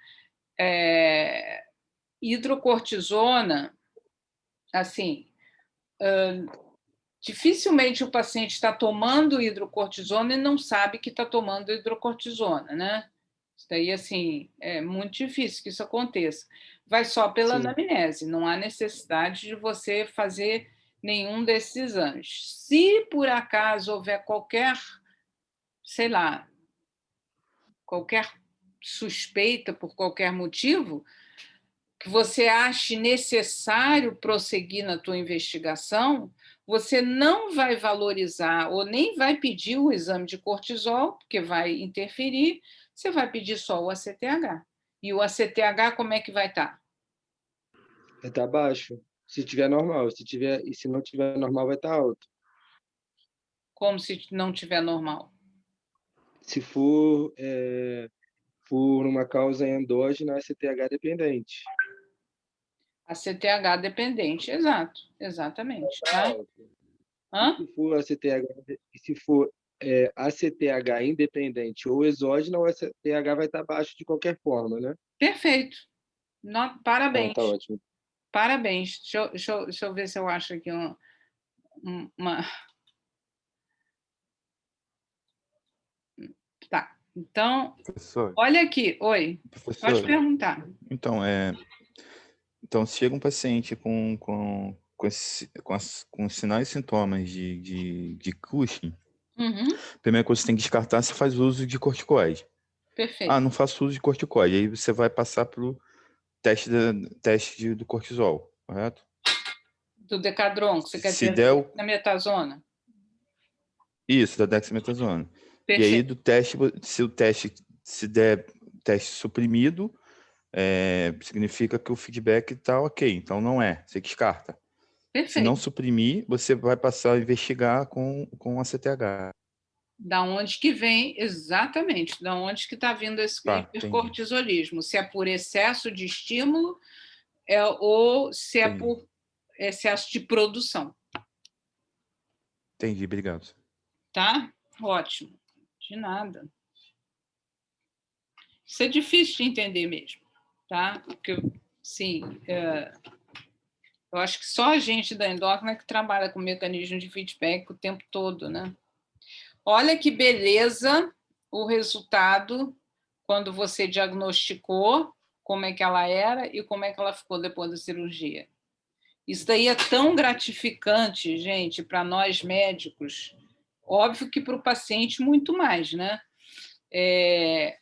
hidrocortisona, assim, dificilmente o paciente está tomando hidrocortisona e não sabe que está tomando hidrocortisona, né? Isso daí, assim, é muito difícil que isso aconteça. Vai só pela Sim. anamnese, não há necessidade de você fazer nenhum desses exames. Se por acaso houver qualquer, sei lá, qualquer suspeita por qualquer motivo, que você ache necessário prosseguir na tua investigação, você não vai valorizar ou nem vai pedir o exame de cortisol, porque vai interferir, você vai pedir só o ACTH. E o ACTH como é que vai estar? Vai estar baixo. Se tiver normal, e se não tiver normal, vai estar alto. Como se não tiver normal? Se for por uma causa endógena, é CTH dependente. ACTH dependente, exato, exatamente. Tá Tá? alto. Hã? Se for ACTH independente ou exógena, o ACTH vai estar baixo de qualquer forma, né? Perfeito. Ah, tá Parabéns. ótimo. Parabéns. Deixa eu ver se eu acho aqui uma... Tá. Então, Professor, olha aqui. Oi. Pode professor, perguntar. então, então se chega um paciente com sinais e sintomas de Cushing, Uhum, a primeira coisa que você tem que descartar se faz uso de corticoide. perfeito. Não faço uso de corticoide. Aí você vai passar pelo teste do cortisol, correto? Do Decadron, que você quer Se dizer der na metazona. isso, da dexametasona. E aí Perfeito. do teste, se der teste suprimido, significa que o feedback está ok, então não é, você descarta. Se não Perfeito. suprimir, você vai passar a investigar com a CTH. Da onde que vem, exatamente, da onde que está vindo esse Tá, entendi. hipercortisolismo. Se é por excesso de estímulo ou se é Entendi. por excesso de produção. Entendi, obrigado. Tá? Ótimo. De nada. Isso é difícil de entender mesmo, tá? Porque, sim, eu acho que só a gente da endócrina que trabalha com mecanismo de feedback o tempo todo, né? Olha que beleza o resultado quando você diagnosticou como é que ela era e como é que ela ficou depois da cirurgia. Isso daí é tão gratificante, gente, para nós médicos. Óbvio que para o paciente muito mais, né?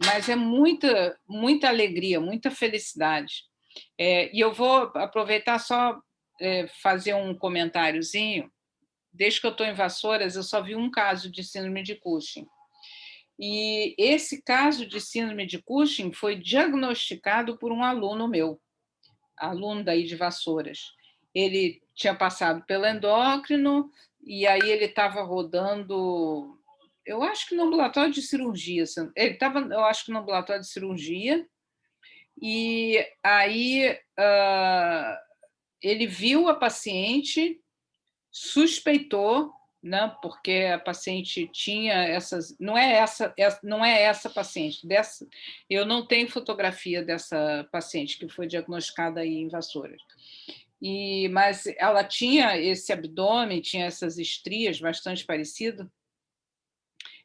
Mas é muita, muita alegria, muita felicidade. E eu vou aproveitar só fazer um comentáriozinho. Desde que eu estou em Vassouras, eu só vi um caso de síndrome de Cushing. E esse caso de síndrome de Cushing foi diagnosticado por um aluno meu, aluno daí de Vassouras. Ele tinha passado pelo endócrino e aí ele estava rodando, eu acho que no ambulatório de cirurgia. Ele estava, eu acho que no ambulatório de cirurgia, e aí ele viu a paciente, suspeitou, né, porque a paciente tinha essas, não é essa paciente, eu não tenho fotografia dessa paciente que foi diagnosticada aí em Vassouras. Mas ela tinha esse abdômen, tinha essas estrias bastante parecidas,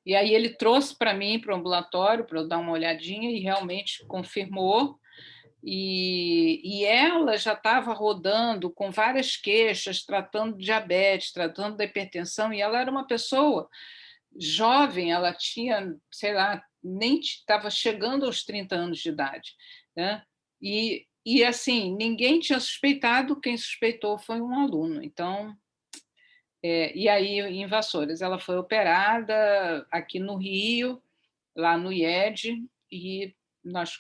e aí ele trouxe para mim, para o ambulatório, para eu dar uma olhadinha, e realmente confirmou. E ela já estava rodando com várias queixas, tratando de diabetes, tratando da hipertensão, e ela era uma pessoa jovem, ela tinha, sei lá, nem estava chegando aos 30 anos de idade, né? E assim, ninguém tinha suspeitado, quem suspeitou foi um aluno. Então, E aí, em Vassouras, ela foi operada aqui no Rio, lá no IED, e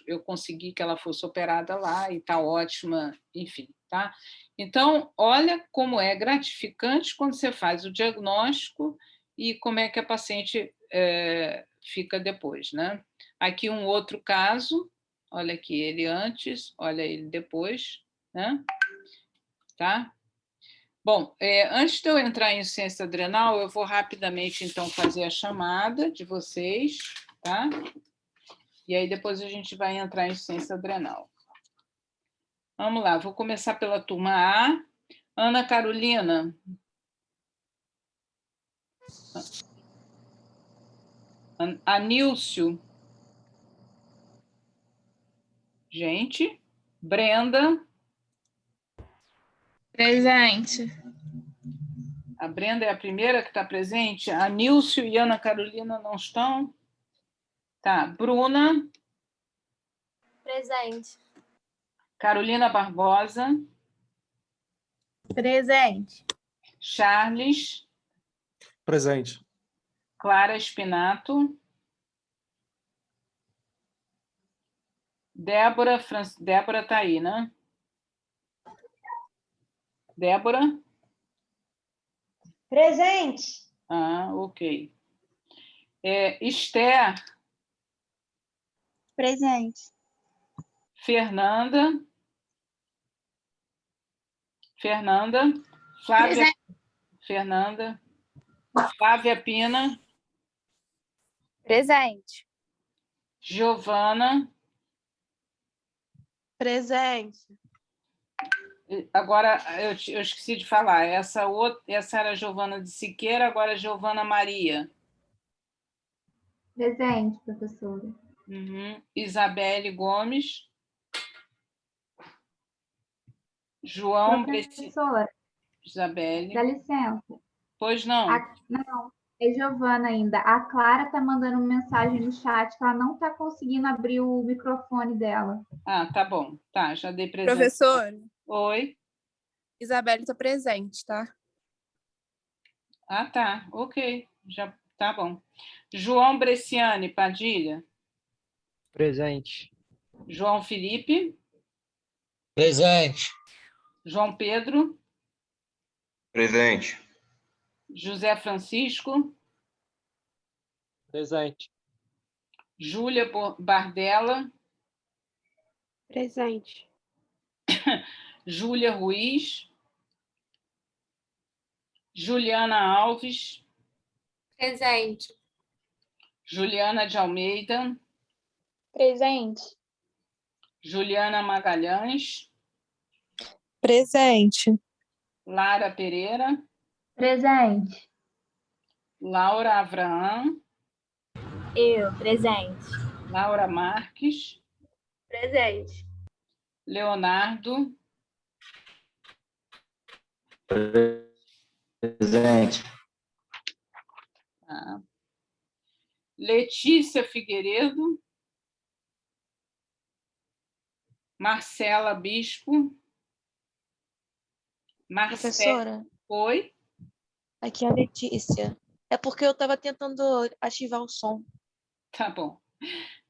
eu consegui que ela fosse operada lá, e está ótima, enfim, tá? Então, olha como é gratificante quando você faz o diagnóstico e como é que a paciente fica depois, né? Aqui um outro caso, olha aqui ele antes, olha ele depois, né? Tá? Bom, antes de eu entrar em insuficiência adrenal, eu vou rapidamente, então, fazer a chamada de vocês, tá? E aí depois a gente vai entrar em insuficiência adrenal. Vamos lá, vou começar pela turma A. Ana Carolina. Anílcio. Gente. Brenda. Presente. A Brenda é a primeira que está presente. A Nilcio e Ana Carolina não estão? Tá. Bruna. Presente. Carolina Barbosa. Presente. Charles. Presente. Clara Spinato. Débora está aí, né? Débora? Presente. Ah, ok. Esther. Presente. Fernanda. Flávia. Presente. Fernanda. Flávia Pina. Presente. Giovana. Presente. Agora, eu esqueci de falar. Essa era a Giovana de Siqueira, agora é Giovana Maria. Presente, professora. Isabelle Gomes. João Professora, Isabelle. dá licença. Pois não. Não, é Giovana ainda. A Clara está mandando uma mensagem no chat que ela não está conseguindo abrir o microfone dela. Ah, tá bom. Tá, já dei presente. Professor, Oi. Isabelle está presente, tá? Ah, tá. Ok. Já tá bom. João Bresciani Padilha. Presente. João Felipe. Presente. João Pedro. Presente. José Francisco. Presente. Júlia Bardella. Presente. Júlia Ruiz. Juliana Alves. Presente. Juliana de Almeida. Presente. Juliana Magalhães. Presente. Lara Pereira. Presente. Laura Avraham. Eu, presente. Laura Marques. Presente. Leonardo. Presente. Tá. Letícia Figueiredo. Marcela Bispo. Professora, Oi? aqui é a Letícia. É porque eu estava tentando ativar o som. Tá bom.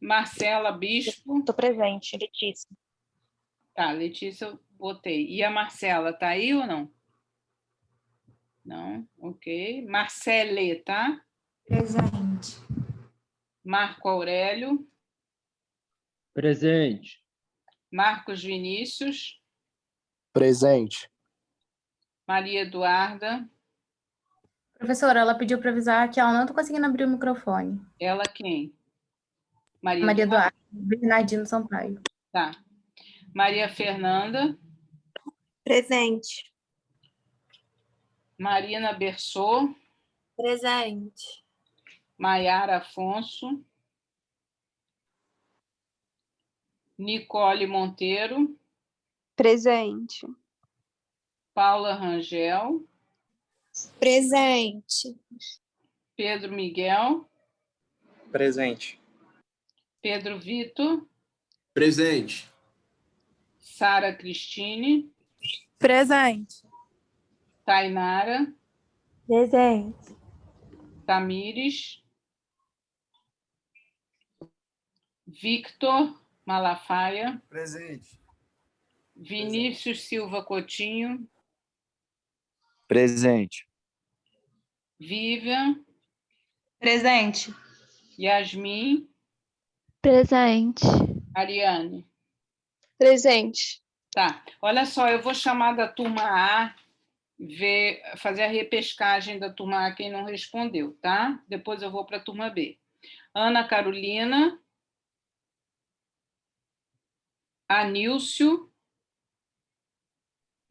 Marcela Bispo. Estou presente, Letícia. Tá, Letícia eu botei. E a Marcela, tá aí ou não? Não, ok. Marcele, tá? Presente. Marco Aurélio. Presente. Marcos Vinícius. Presente. Maria Eduarda. Professora, ela pediu para avisar que ela não está conseguindo abrir o microfone. Ela quem? Maria Eduarda. Bernardino Sampaio. Tá. Maria Fernanda. Presente. Marina Bersot. Presente. Maiara Afonso. Nicole Monteiro. Presente. Paula Rangel. Presente. Pedro Miguel. Presente. Pedro Vitor. Presente. Sara Cristine. Presente. Tainara. Presente. Tamires, Victor Malafaia, Presente. Vinícius Silva Coutinho, Presente. Vivian, Presente. Yasmin, Presente. Ariane. Presente. Tá, olha só, eu vou chamar da turma A, fazer a repescagem da turma A quem não respondeu, tá? Depois eu vou para a turma B. Ana Carolina, Anilcio,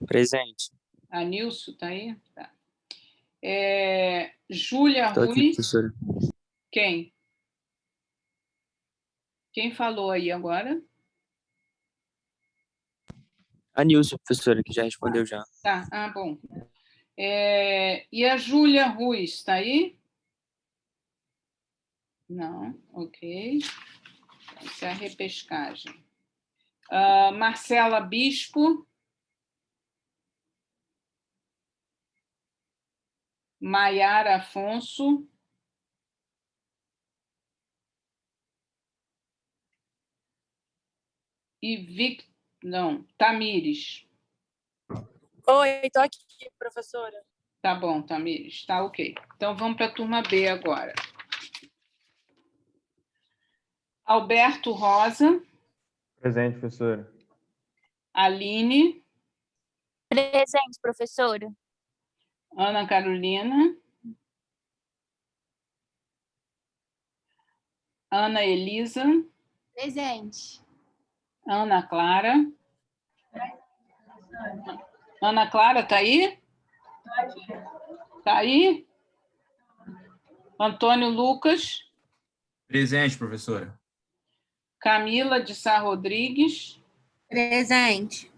Presente. Anilcio, tá aí? Tá. Júlia Estou aqui, Ruiz, professora. quem? Quem falou aí agora? A Nilson, professora, que já respondeu já. Tá, bom. E a Júlia Ruiz, está aí? Não, ok. Essa é a repescagem. Marcela Bispo. Maiara Afonso. E Tamires. Oi, estou aqui, professora. Tá bom, Tamires, tá ok. Então vamos para a turma B agora. Alberto Rosa. Presente, professora. Aline. Presente, professora. Ana Carolina. Ana Elisa. Presente. Ana Clara. Ana Clara, tá aí? Tá aí? Antônio Lucas. Presente, professora. Camila de Sá Rodrigues. Presente.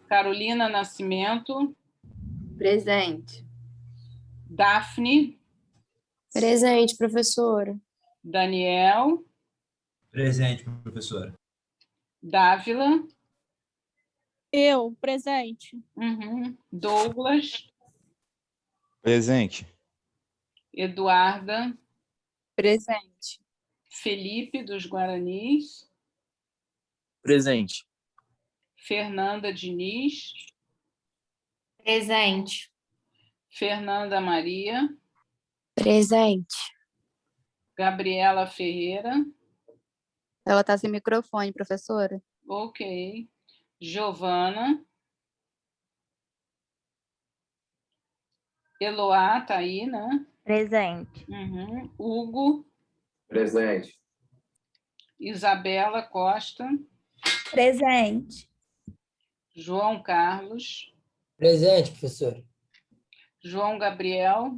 Carolina Nascimento. Presente. Daphne. Presente, professora. Daniel. Presente, professora. Dávila. Eu, presente. Douglas. Presente. Eduarda. Presente. Felipe, dos Guaranis. Presente. Fernanda Diniz. Presente. Fernanda Maria. Presente. Gabriela Ferreira. Ela está sem microfone, professora. Ok. Giovana. Eloá, tá aí, né? Presente. Hugo. Presente. Isabela Costa. Presente. João Carlos. Presente, professor. João Gabriel.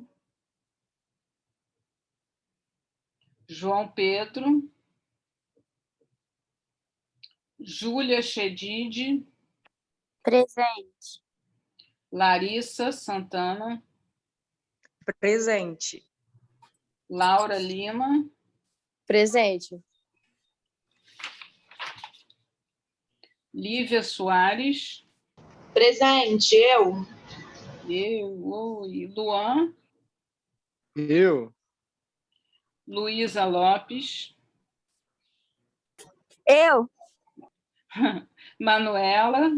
João Pedro. Júlia Chedid. Presente. Larissa Santana. Presente. Laura Lima. Presente. Lívia Soares. Presente. Eu. E Luan. Eu. Luísa Lopes. Eu. Manuela.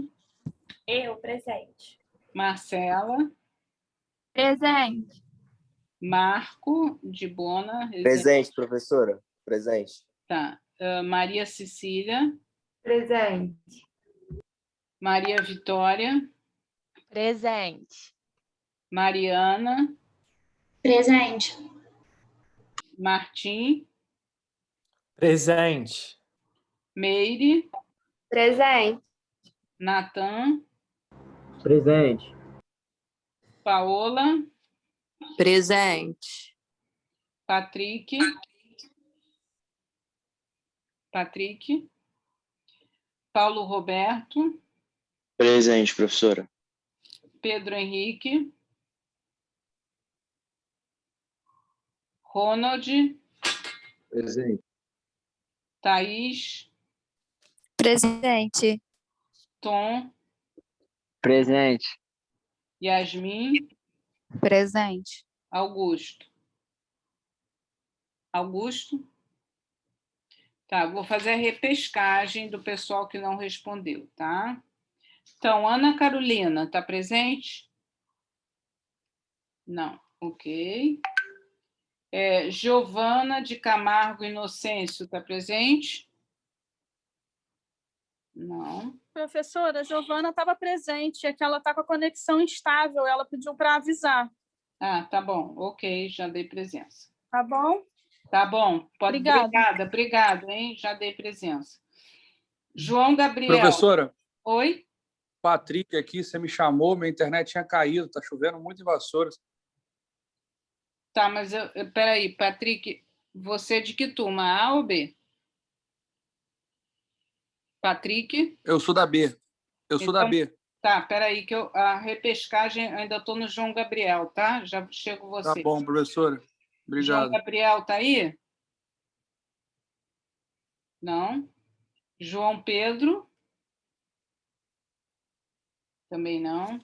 Eu, presente. Marcela. Presente. Marco de Bona. Presente, professora. Presente. Tá. Maria Cecília. Presente. Maria Vitória. Presente. Mariana. Presente. Martim. Presente. Meire. Presente. Natan. Presente. Paola. Presente. Patrick. Paulo Roberto. Presente, professora. Pedro Henrique. Ronald. Presente. Thaís. Presente. Tom. Presente. Yasmin. Presente. Augusto. Augusto? Tá, vou fazer a repescagem do pessoal que não respondeu, tá? Então, Ana Carolina, está presente? Não, ok. Giovana de Camargo Inocêncio, está presente? Não. Professora, a Giovana estava presente, é que ela está com a conexão instável, ela pediu para avisar. Ah, tá bom, ok, já dei presença. Tá bom? Tá bom, pode. Obrigada, hein? Já dei presença. João Gabriel. Professora. Oi? Patrick aqui, você me chamou, minha internet tinha caído, está chovendo muito em Vassouras. Tá, mas peraí, Patrick, você é de que turma, A ou B? Patrick? Eu sou da B. Eu sou da B. Tá, peraí, que a repescagem, ainda estou no João Gabriel, tá? Já chego você. Tá bom, professora. Obrigado. João Gabriel tá aí? Não. João Pedro? Também não.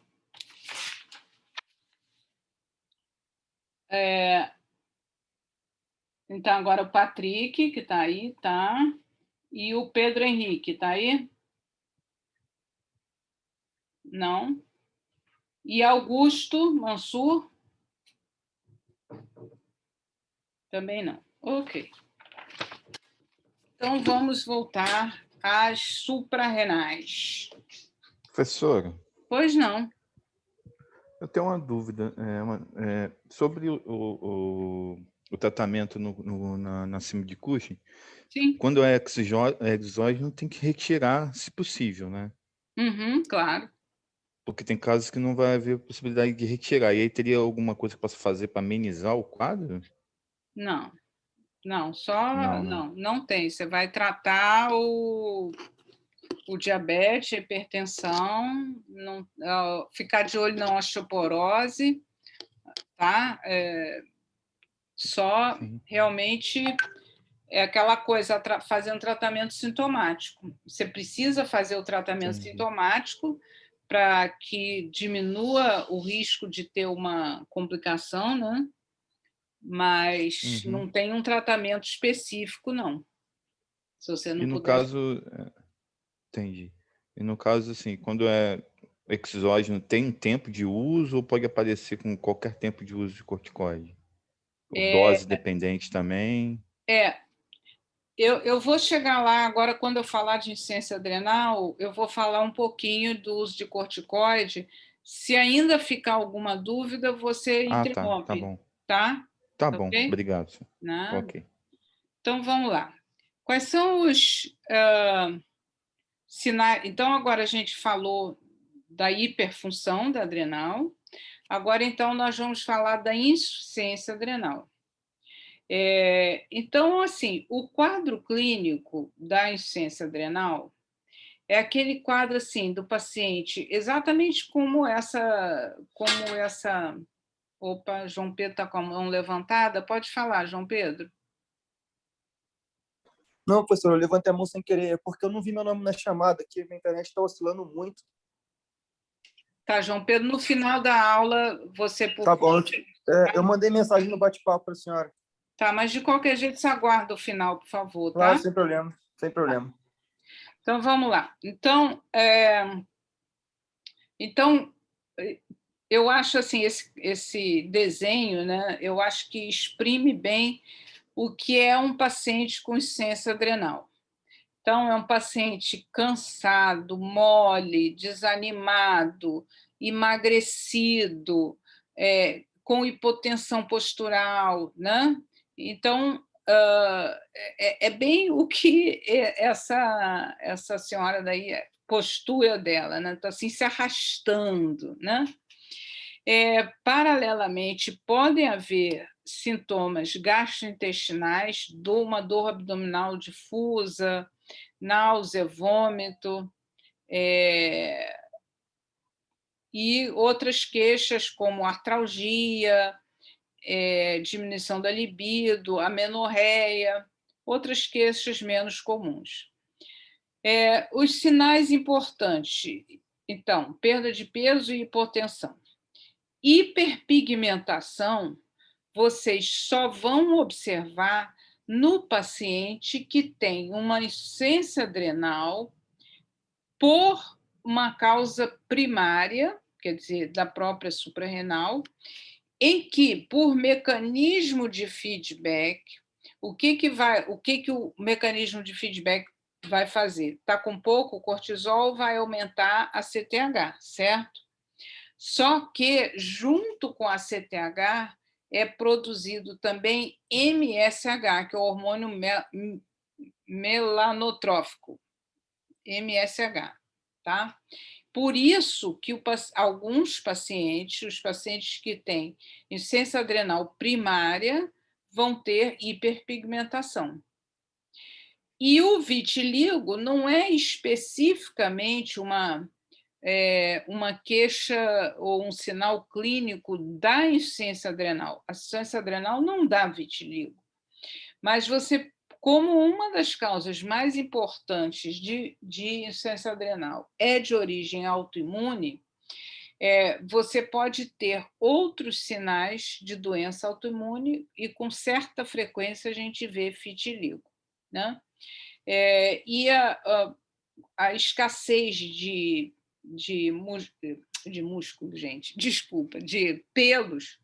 Então, agora o Patrick, que está aí, tá? E o Pedro Henrique, está aí? Não. E Augusto Mansur? Também não. Ok. Então, vamos voltar às suprarrenais. Professora. Pois não. Eu tenho uma dúvida sobre o tratamento na síndrome de Cushing. Sim. Quando é exógeno, tem que retirar, se possível, né? Claro. Porque tem casos que não vai haver possibilidade de retirar. E aí teria alguma coisa que possa fazer para amenizar o quadro? Não. Não, não tem. Você vai tratar o diabetes, a hipertensão, ficar de olho na osteoporose, tá? Só realmente é aquela coisa, fazer um tratamento sintomático. Você precisa fazer o tratamento sintomático para que diminua o risco de ter uma complicação, né? Mas não tem um tratamento específico, não. Se você não E no puder... caso... Entendi. E no caso, assim, quando é exógeno, tem tempo de uso ou pode aparecer com qualquer tempo de uso de corticoide? Dose dependente também? Eu vou chegar lá agora, quando eu falar de insuficiência adrenal, eu vou falar um pouquinho do uso de corticoide. Se ainda ficar alguma dúvida, você interrompe. Tá bom. Tá? Tá bom, Okay? obrigado. Nada. Ok. Então, vamos lá. Quais são os sinais? Então, agora a gente falou da hiperfunção da adrenal. Agora, então, nós vamos falar da insuficiência adrenal. Então, assim, o quadro clínico da insuficiência adrenal é aquele quadro assim do paciente, exatamente como essa. Opa, João Pedro está com a mão levantada. Pode falar, João Pedro. Não, professor, eu levantei a mão sem querer, é porque eu não vi meu nome na chamada, que minha internet está oscilando muito. Tá, João Pedro, no final da aula, você... Tá bom, eu mandei mensagem no bate-papo para a senhora. Tá, mas de qualquer jeito, você aguarda o final, por favor, tá? Claro, sem problema, sem problema. Então, vamos lá. Então, eu acho assim, esse desenho, né, eu acho que exprime bem o que é um paciente com insuficiência adrenal. Então, é um paciente cansado, mole, desanimado, emagrecido, com hipotensão postural, né? Então, é bem o que essa senhora daí, postura dela, né? Então, assim, se arrastando, né? Paralelamente, podem haver sintomas gastrointestinais, uma dor abdominal difusa, náusea, vômito, e outras queixas como artralgia, diminuição da libido, amenorreia, outras queixas menos comuns. Os sinais importantes, então, perda de peso e hipotensão. Hiperpigmentação vocês só vão observar no paciente que tem uma insuficiência adrenal por uma causa primária, quer dizer, da própria suprarrenal, em que, por mecanismo de feedback, o que o mecanismo de feedback vai fazer? Está com pouco cortisol, vai aumentar a CTH, certo? Só que, junto com a CTH, é produzido também MSH, que é o hormônio melanotrófico, MSH, tá? Por isso que alguns pacientes, os pacientes que têm insuficiência adrenal primária, vão ter hiperpigmentação. E o vitiligo não é especificamente uma queixa ou um sinal clínico da insuficiência adrenal. A insuficiência adrenal não dá vitiligo. Mas você, como uma das causas mais importantes de insuficiência adrenal é de origem autoimune, você pode ter outros sinais de doença autoimune e, com certa frequência, a gente vê vitiligo, né? E a escassez de músculo, gente, desculpa, de pelos,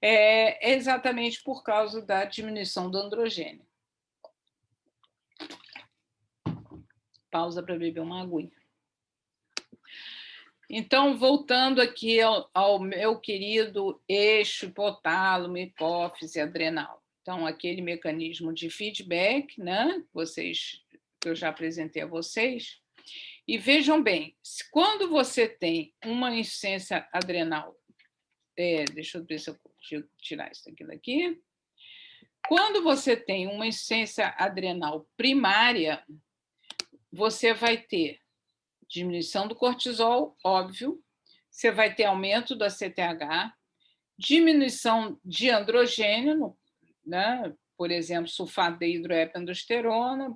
é exatamente por causa da diminuição do androgênio. Pausa para beber uma aguinha. Então, voltando aqui ao meu querido eixo hipotálamo, hipófise, adrenal. Então, aquele mecanismo de feedback, né, que eu já apresentei a vocês. E vejam bem, quando você tem uma insuficiência adrenal, deixa eu ver se eu consigo tirar isso daqui. Quando você tem uma insuficiência adrenal primária, você vai ter diminuição do cortisol, óbvio, você vai ter aumento da CTH, diminuição de androgênio, né? Por exemplo, sulfato de hidroepiandrosterona,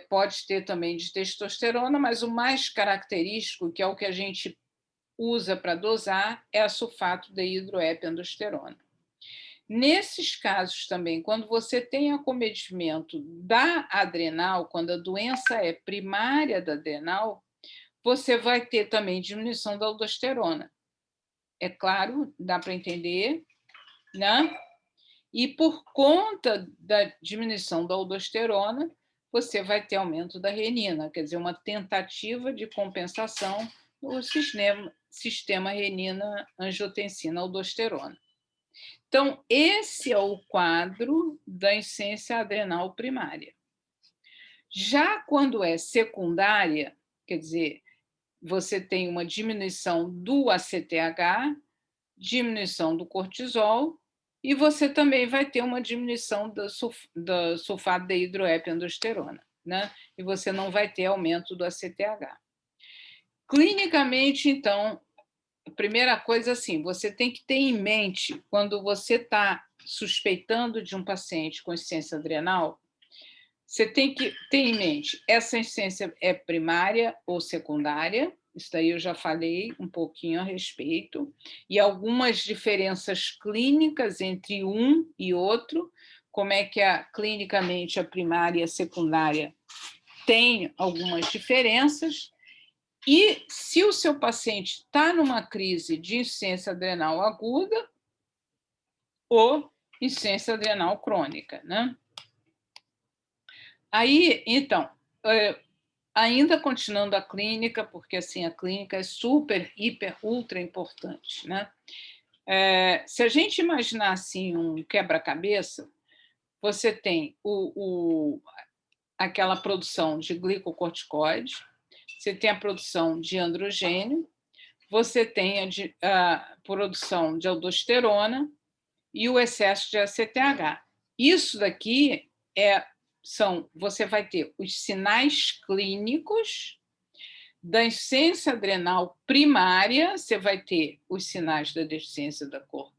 pode ter também de testosterona, mas o mais característico, que é o que a gente usa para dosar, é a sulfato de hidroepiandrosterona. Nesses casos também, quando você tem acometimento da adrenal, quando a doença é primária da adrenal, você vai ter também diminuição da aldosterona. É claro, dá para entender, né? E por conta da diminuição da aldosterona, você vai ter aumento da renina, quer dizer, uma tentativa de compensação no sistema renina-angiotensina-aldosterona. Então, esse é o quadro da insuficiência adrenal primária. Já quando é secundária, quer dizer, você tem uma diminuição do ACTH, diminuição do cortisol, e você também vai ter uma diminuição do sulfato de hidroepiandrosterona, né? E você não vai ter aumento do ACTH. Clinicamente, então, a primeira coisa, assim, você tem que ter em mente, quando você está suspeitando de um paciente com insuficiência adrenal, você tem que ter em mente, essa insuficiência é primária ou secundária, isso daí eu já falei um pouquinho a respeito, e algumas diferenças clínicas entre um e outro, como é que clinicamente a primária e a secundária têm algumas diferenças. E se o seu paciente está numa crise de insuficiência adrenal aguda ou insuficiência adrenal crônica, né? Aí, então, ainda continuando a clínica, porque assim a clínica é super, hiper, ultra importante, né? Se a gente imaginar assim um quebra-cabeça, você tem aquela produção de glicocorticoide, você tem a produção de androgênio, você tem a produção de aldosterona e o excesso de ACTH. Isso daqui você vai ter os sinais clínicos da insuficiência adrenal primária, você vai ter os sinais da deficiência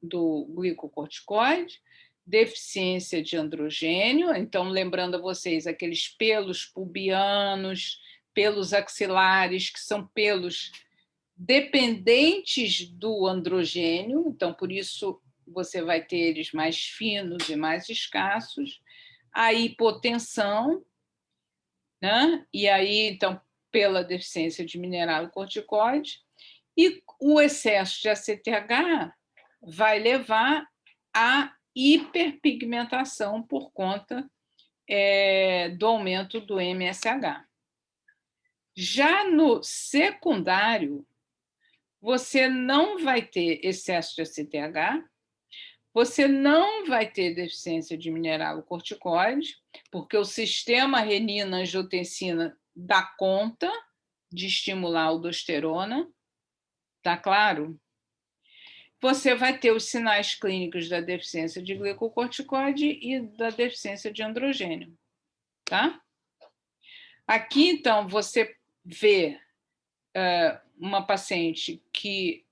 do glicocorticoide, deficiência de androgênio, então, lembrando a vocês, aqueles pelos pubianos, pelos axilares, que são pelos dependentes do androgênio, então, por isso, você vai ter eles mais finos e mais escassos. A hipotensão, né? E aí, então, pela deficiência de mineral e corticoide, e o excesso de ACTH vai levar à hiperpigmentação por conta do aumento do MSH. Já no secundário, você não vai ter excesso de ACTH, você não vai ter deficiência de mineral corticoide, porque o sistema renina-angiotensina dá conta de estimular a aldosterona, tá claro? Você vai ter os sinais clínicos da deficiência de glicocorticoide e da deficiência de androgênio, tá? Aqui, então, você vê uma paciente que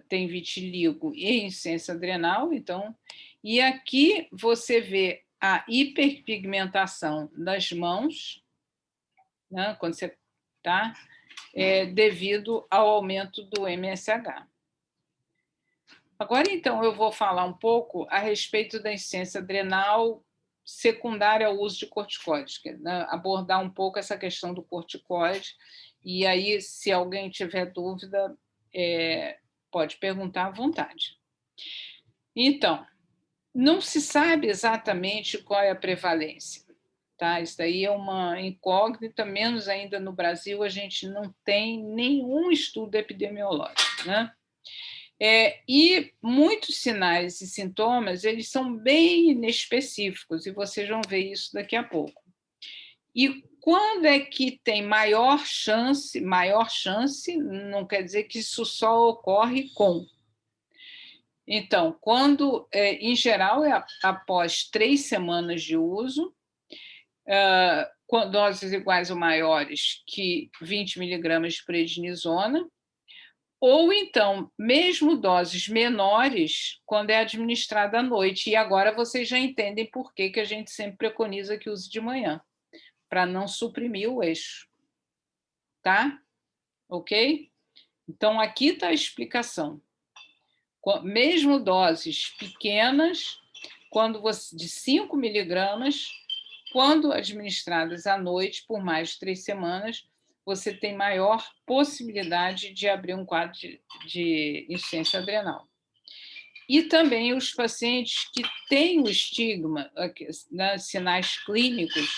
tem vitiligo e insuficiência adrenal, então, e aqui você vê a hiperpigmentação das mãos, né, quando você tá, devido ao aumento do MSH. Agora, então, eu vou falar um pouco a respeito da insuficiência adrenal secundária ao uso de corticoides, né, abordar um pouco essa questão do corticoide, e aí, se alguém tiver dúvida, pode perguntar à vontade. Então, não se sabe exatamente qual é a prevalência, tá? Isso daí é uma incógnita, menos ainda no Brasil, a gente não tem nenhum estudo epidemiológico, né? E muitos sinais e sintomas, eles são bem inespecíficos, e vocês vão ver isso daqui a pouco. E quando é que tem maior chance não quer dizer que isso só ocorre com. Então, quando, em geral, após 3 semanas de uso, com doses iguais ou maiores que 20 miligramas de prednisona, ou então, mesmo doses menores, quando é administrada à noite. E agora vocês já entendem por que a gente sempre preconiza que use de manhã, para não suprimir o eixo. Tá? Ok? Então, aqui está a explicação. Mesmo doses pequenas, de 5 miligramas, quando administradas à noite por mais de 3 semanas, você tem maior possibilidade de abrir um quadro de insuficiência adrenal. E também os pacientes que têm o estigma, né, sinais clínicos,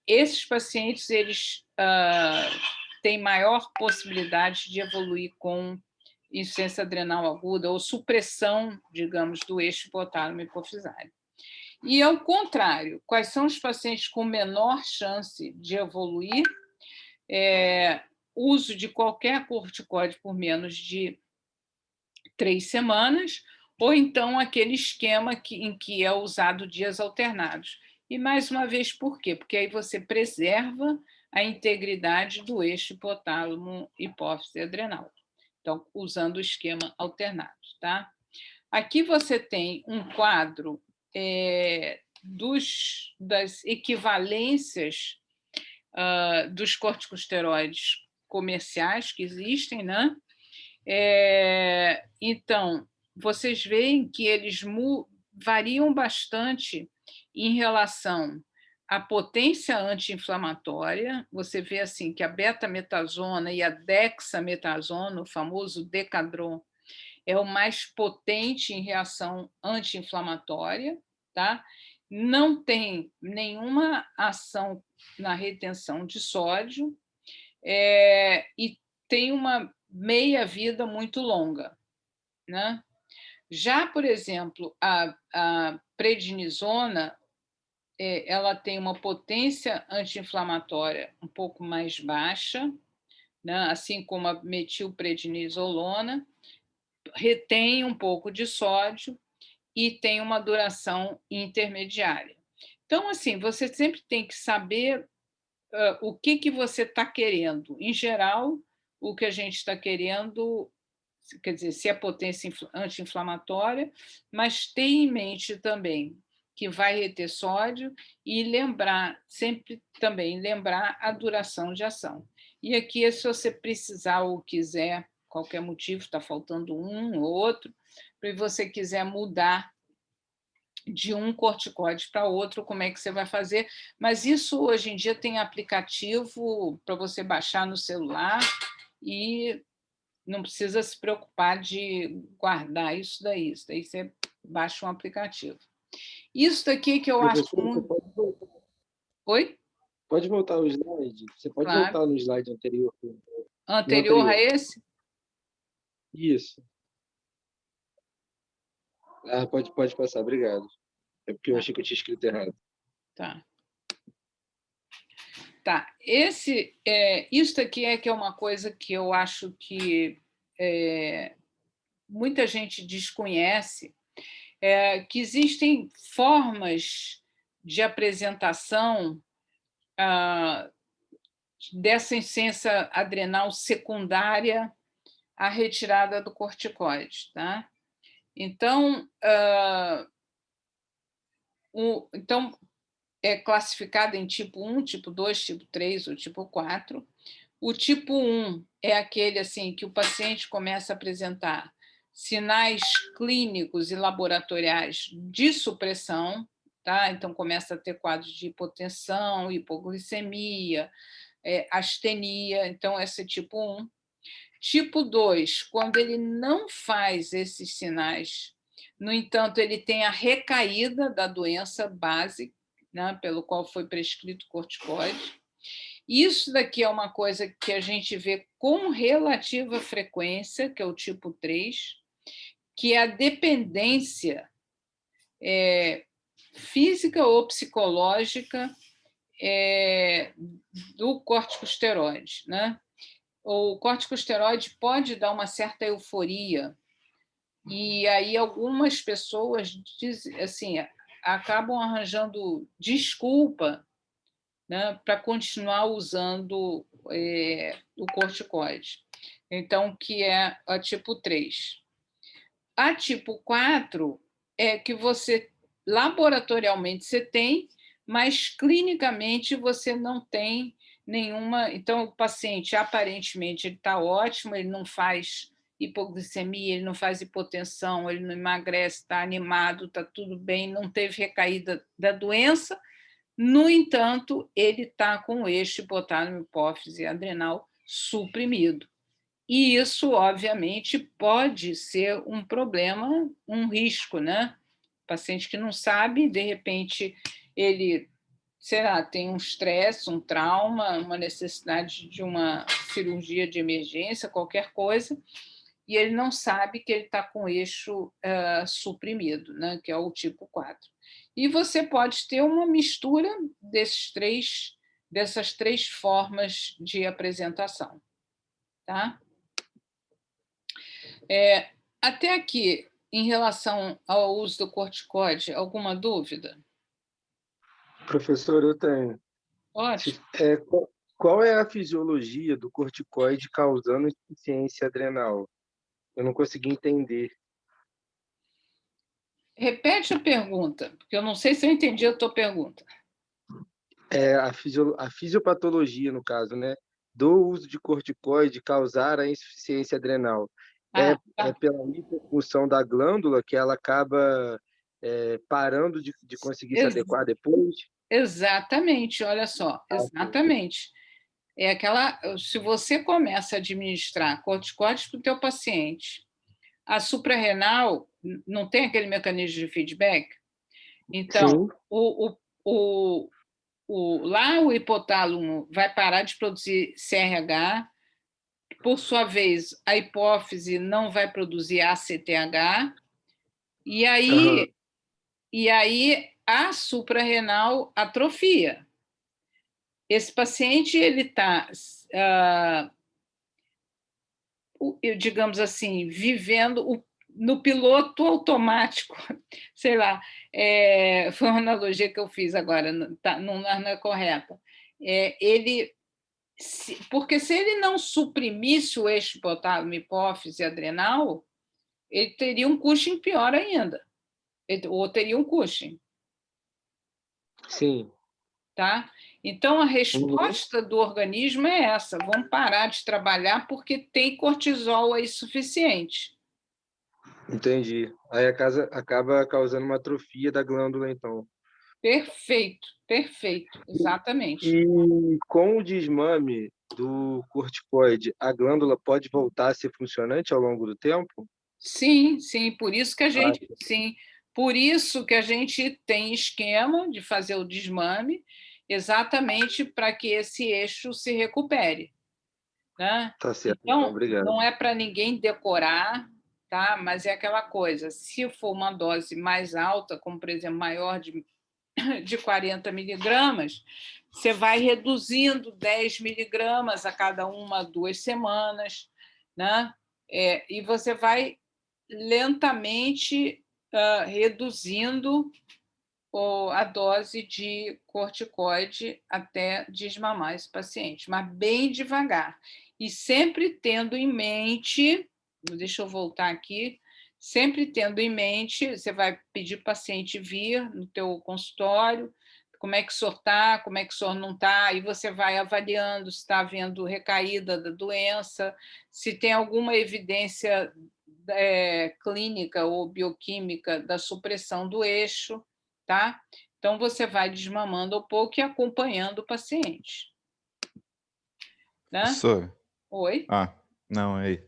esses pacientes eles têm maior possibilidade de evoluir com insuficiência adrenal aguda ou supressão, digamos, do eixo hipotálamo hipofisário. E, ao contrário, quais são os pacientes com menor chance de evoluir? Uso de qualquer corticoide por menos de 3 semanas, ou então aquele esquema em que é usado dias alternados. E, mais uma vez, por quê? Porque aí você preserva a integridade do eixo hipotálamo-hipófise adrenal. Então, usando o esquema alternado. Tá? Aqui você tem um quadro das equivalências dos corticosteroides comerciais que existem, né? Então, vocês veem que eles variam bastante em relação à potência anti-inflamatória. Você vê assim que a betametasona e a dexametasona, o famoso Decadron, é o mais potente em reação anti-inflamatória, tá? Não tem nenhuma ação na retenção de sódio e tem uma meia-vida muito longa, né? Já, por exemplo, a prednisona, ela tem uma potência anti-inflamatória um pouco mais baixa, né? Assim como a metilprednisolona, retém um pouco de sódio e tem uma duração intermediária. Então, assim, você sempre tem que saber o que você está querendo. Em geral, o que a gente está querendo, quer dizer, se é potência anti-inflamatória, mas tem em mente também que vai reter sódio e sempre também lembrar a duração de ação. E aqui, se você precisar ou quiser qualquer motivo, está faltando um ou outro, e você quiser mudar de um corticoide para outro, como é que você vai fazer? Mas isso, hoje em dia, tem aplicativo para você baixar no celular e não precisa se preocupar de guardar isso daí. Isso daí você baixa um aplicativo. Isso daqui que eu acho muito... Oi? Pode voltar ao slide? Você pode Claro. voltar no slide anterior? Anterior a esse? Isso. Ah, pode passar, obrigado. É porque eu achei que eu tinha escrito errado. Tá. Tá. Isso aqui é que é uma coisa que eu acho que muita gente desconhece, que existem formas de apresentação dessa insuficiência adrenal secundária à retirada do corticoide, tá? Então, então é classificado em tipo 1, tipo 2, tipo 3 ou tipo 4. O tipo 1 é aquele assim, que o paciente começa a apresentar sinais clínicos e laboratoriais de supressão, tá? Então, começa a ter quadros de hipotensão, hipoglicemia, astenia. Então, esse é tipo 1. Tipo 2, quando ele não faz esses sinais, no entanto, ele tem a recaída da doença base, né, pelo qual foi prescrito corticoide. Isso daqui é uma coisa que a gente vê com relativa frequência, que é o tipo 3, que é a dependência física ou psicológica do corticosteroide, né? O corticosteroide pode dar uma certa euforia, e aí algumas pessoas assim, acabam arranjando desculpa, né, para continuar usando o corticoide. Então, que é a tipo 3. A tipo 4 é que você, laboratorialmente, você tem, mas clinicamente você não tem nenhuma... Então, o paciente, aparentemente, ele está ótimo, ele não faz hipoglicemia, ele não faz hipotensão, ele não emagrece, está animado, está tudo bem, não teve recaída da doença. No entanto, ele está com o eixo hipotálamo, hipófise adrenal suprimido. E isso, obviamente, pode ser um problema, um risco, né? Paciente que não sabe, de repente, ele, sei lá, tem um estresse, um trauma, uma necessidade de uma cirurgia de emergência, qualquer coisa, e ele não sabe que ele está com o eixo suprimido, né? Que é o tipo 4. E você pode ter uma mistura dessas três formas de apresentação. Tá? Até aqui, em relação ao uso do corticoide, alguma dúvida? Professor, eu tenho. Ótimo. Qual é a fisiologia do corticoide causando insuficiência adrenal? Eu não consegui entender. Repete a pergunta, porque eu não sei se eu entendi a tua pergunta. A fisiopatologia, no caso, né, do uso de corticoide causar a insuficiência adrenal. Tá. É pela hiperfunção da glândula que ela acaba parando de conseguir se adequar depois? Exatamente, olha só, exatamente. Se você começa a administrar corticoides para o teu paciente, a suprarrenal não tem aquele mecanismo de feedback? Então, lá o hipotálamo vai parar de produzir CRH, por sua vez, a hipófise não vai produzir ACTH, e aí a suprarrenal atrofia. Esse paciente ele está, digamos assim, vivendo no piloto automático, sei lá, foi uma analogia que eu fiz agora, não é correta. Porque se ele não suprimisse o eixo hipotálamo, hipófise adrenal, ele teria um Cushing pior ainda, ou teria um Cushing. Sim. tá? Então, a resposta do organismo é essa: vamos parar de trabalhar porque tem cortisol aí suficiente. Entendi. Aí acaba causando uma atrofia da glândula, então. Perfeito, perfeito, exatamente. E com o desmame do corticoide, a glândula pode voltar a ser funcionante ao longo do tempo? Sim, sim, por isso que a gente, sim, por isso que a gente tem esquema de fazer o desmame, exatamente para que esse eixo se recupere, né? Tá certo, então, Então, obrigado. não é para ninguém decorar, tá? Mas é aquela coisa, se for uma dose mais alta, como por exemplo maior de 40 miligramas, você vai reduzindo 10 miligramas a cada 2 semanas, né? E você vai lentamente reduzindo a dose de corticoide até desmamar esse paciente, mas bem devagar. E sempre tendo em mente, deixa eu voltar aqui, sempre tendo em mente, você vai pedir para o paciente vir no teu consultório, como é que o senhor está, como é que o senhor não está, aí você vai avaliando se está havendo recaída da doença, se tem alguma evidência clínica ou bioquímica da supressão do eixo, tá? Então, você vai desmamando um pouco e acompanhando o paciente. Né? Professor? Oi? Não, aí.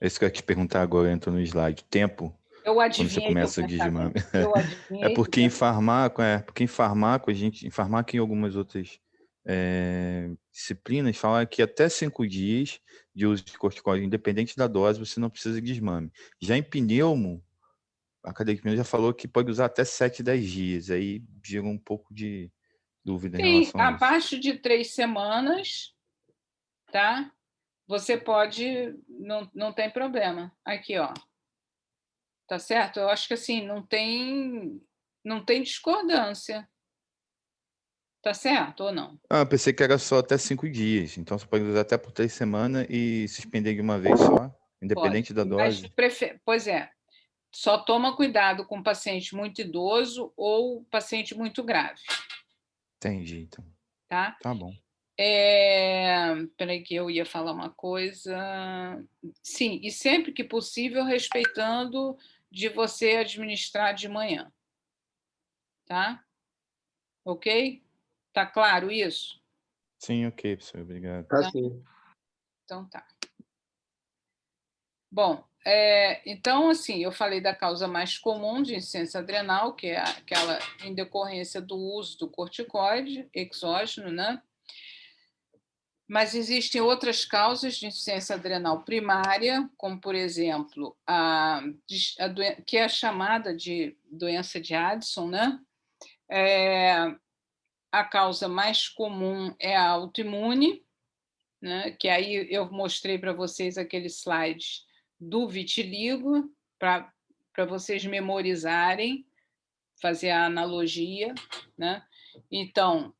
Isso que eu ia te perguntar agora, entrou no slide. Tempo, eu quando você adivinhei começa o desmame. É porque em farmaco, em farmaco e em algumas outras disciplinas, fala que até 5 dias de uso de corticoide, independente da dose, você não precisa de desmame. Já em pneumo, a Academia de Pneumo já falou que pode usar até 7, 10 dias. Aí gera um pouco de dúvida em Sim, relação a isso. abaixo de 3 semanas, tá? Você pode, não tem problema. Aqui, ó. Tá certo? Eu acho que assim, não tem discordância. Tá certo ou não? Eu pensei que era só até 5 dias. Então você pode usar até por 3 semanas e suspender de uma vez só, independente da dose. Pois é. Só toma cuidado com paciente muito idoso ou paciente muito grave. Entendi, então. Tá? Tá bom. Peraí que eu ia falar uma coisa. Sim, e sempre que possível, respeitando de você administrar de manhã. Tá? Ok? Tá claro isso? Sim, ok, professor. Obrigado. Tá sim. Então tá. Bom, então, assim, eu falei da causa mais comum de insuficiência adrenal, que é aquela em decorrência do uso do corticoide exógeno, né? Mas existem outras causas de insuficiência adrenal primária, como, por exemplo, que é a chamada de doença de Addison, né? A causa mais comum é a autoimune, né? Que aí eu mostrei para vocês aquele slide do vitiligo, para vocês memorizarem, fazer a analogia, né? Então,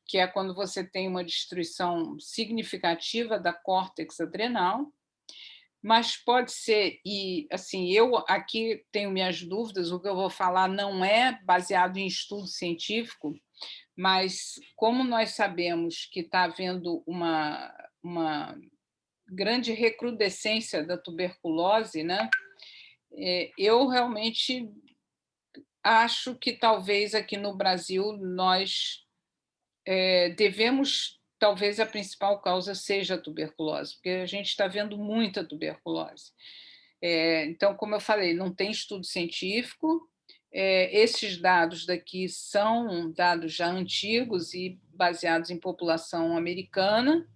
que é quando você tem uma destruição significativa da córtex adrenal, mas pode ser, e assim, eu aqui tenho minhas dúvidas, o que eu vou falar não é baseado em estudo científico, mas como nós sabemos que está havendo uma grande recrudescência da tuberculose, né? Eu realmente acho que talvez aqui no Brasil nós devemos, talvez a principal causa seja a tuberculose, porque a gente está vendo muita tuberculose. Então, como eu falei, não tem estudo científico, esses dados daqui são dados já antigos e baseados em população americana,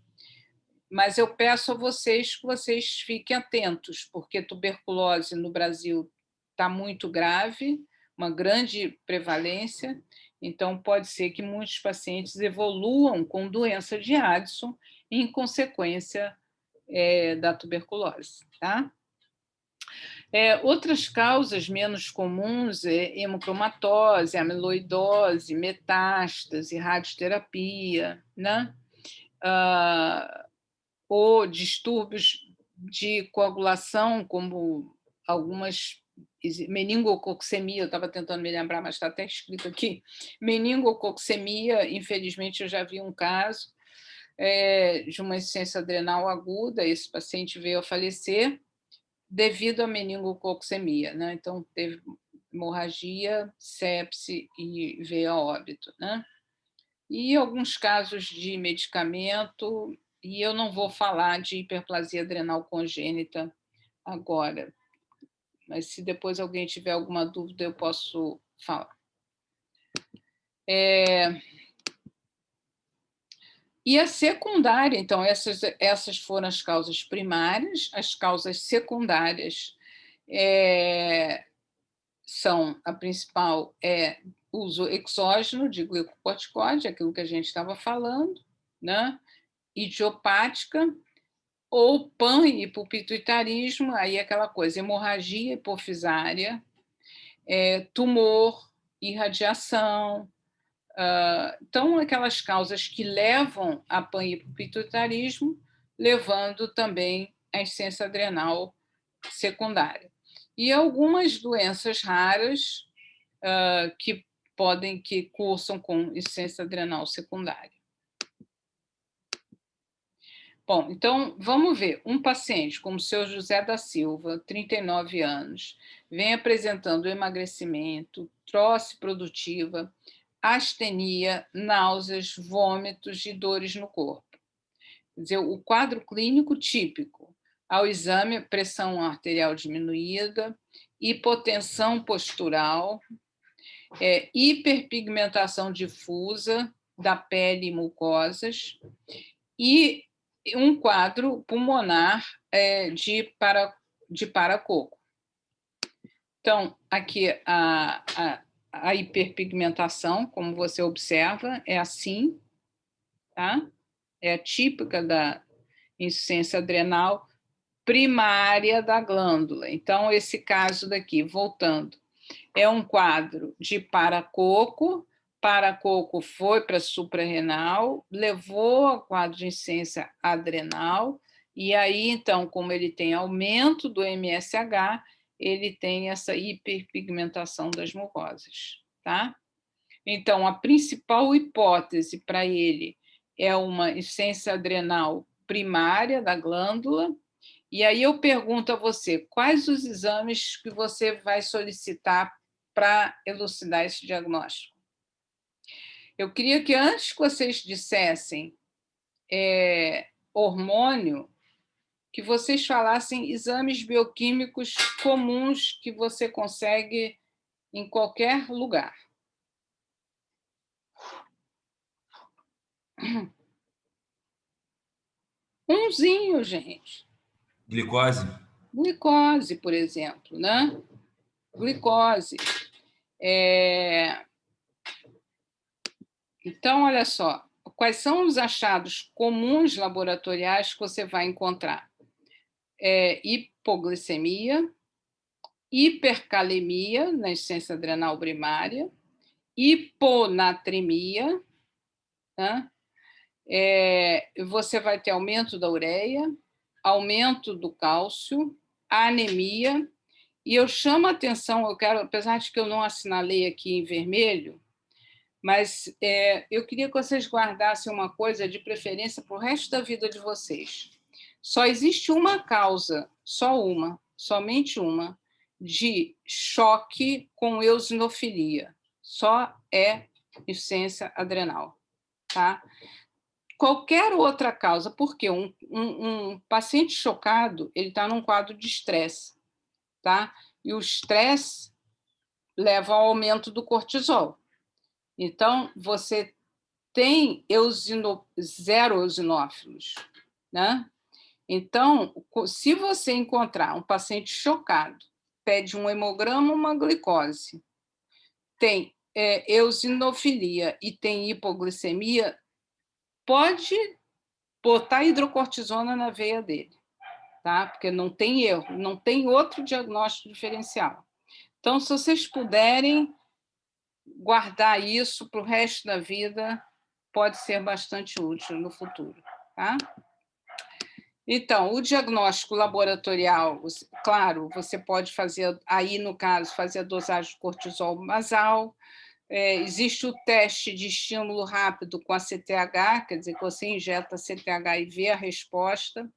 mas eu peço a vocês que vocês fiquem atentos, porque tuberculose no Brasil está muito grave, uma grande prevalência, então pode ser que muitos pacientes evoluam com doença de Addison em consequência da tuberculose, tá? Outras causas menos comuns é hemocromatose, amiloidose, metástase, radioterapia, né? Ou distúrbios de coagulação, como algumas meningococcemia, eu estava tentando me lembrar, mas está até escrito aqui, meningococcemia, infelizmente eu já vi um caso de uma insuficiência adrenal aguda, esse paciente veio a falecer devido à meningococcemia, né? Então teve hemorragia, sepse e veio a óbito, né? E alguns casos de medicamento, e eu não vou falar de hiperplasia adrenal congênita agora, mas se depois alguém tiver alguma dúvida, eu posso falar. E a secundária, então, essas foram as causas primárias, as causas secundárias são, a principal é uso exógeno de glicocorticoide, aquilo que a gente estava falando, né? Idiopática, ou pan-hipopituitarismo, aí aquela coisa, hemorragia hipofisária, tumor, irradiação. Então, aquelas causas que levam a pan-hipopituitarismo, levando também a insuficiência adrenal secundária. E algumas doenças raras que cursam com insuficiência adrenal secundária. Bom, então, vamos ver. Um paciente como o seu José da Silva, 39 anos, vem apresentando emagrecimento, troce produtiva, astenia, náuseas, vômitos e dores no corpo. Quer dizer, o quadro clínico típico, ao exame, pressão arterial diminuída, hipotensão postural, hiperpigmentação difusa da pele e mucosas e um quadro pulmonar de paracoco. Então, aqui a hiperpigmentação, como você observa, é assim, tá? É a típica da insuficiência adrenal primária da glândula. Então, esse caso daqui, voltando, é um quadro de paracoco foi para suprarrenal, levou a quadro de insuficiência adrenal, e aí, então, como ele tem aumento do MSH, ele tem essa hiperpigmentação das mucosas, tá? Então, a principal hipótese para ele é uma insuficiência adrenal primária da glândula, e aí eu pergunto a você, quais os exames que você vai solicitar para elucidar esse diagnóstico? Eu queria que, antes que vocês dissessem hormônio, que vocês falassem exames bioquímicos comuns que você consegue em qualquer lugar. Umzinho, gente. Glicose? Glicose, por exemplo, né? Glicose. Então, olha só, quais são os achados comuns laboratoriais que você vai encontrar? Hipoglicemia, hipercalemia na insuficiência adrenal primária, hiponatremia, né? Você vai ter aumento da ureia, aumento do cálcio, anemia, e eu chamo a atenção, apesar de que eu não assinalei aqui em vermelho, mas eu queria que vocês guardassem uma coisa de preferência para o resto da vida de vocês. Só existe uma causa, somente uma, de choque com eosinofilia. Só é insuficiência adrenal, tá? Qualquer outra causa, porque um paciente chocado, ele está num quadro de estresse, tá? E o estresse leva ao aumento do cortisol. Então, você tem zero eosinófilos, né? Então, se você encontrar um paciente chocado, pede um hemograma, uma glicose, tem eosinofilia e tem hipoglicemia, pode botar hidrocortisona na veia dele, tá? Porque não tem erro, não tem outro diagnóstico diferencial. Então, se vocês puderem guardar isso para o resto da vida, pode ser bastante útil no futuro, tá? Então, o diagnóstico laboratorial, claro, você pode fazer, aí no caso, fazer a dosagem de cortisol basal. Existe o teste de estímulo rápido com a CTH, quer dizer, que você injeta a CTH e vê a resposta.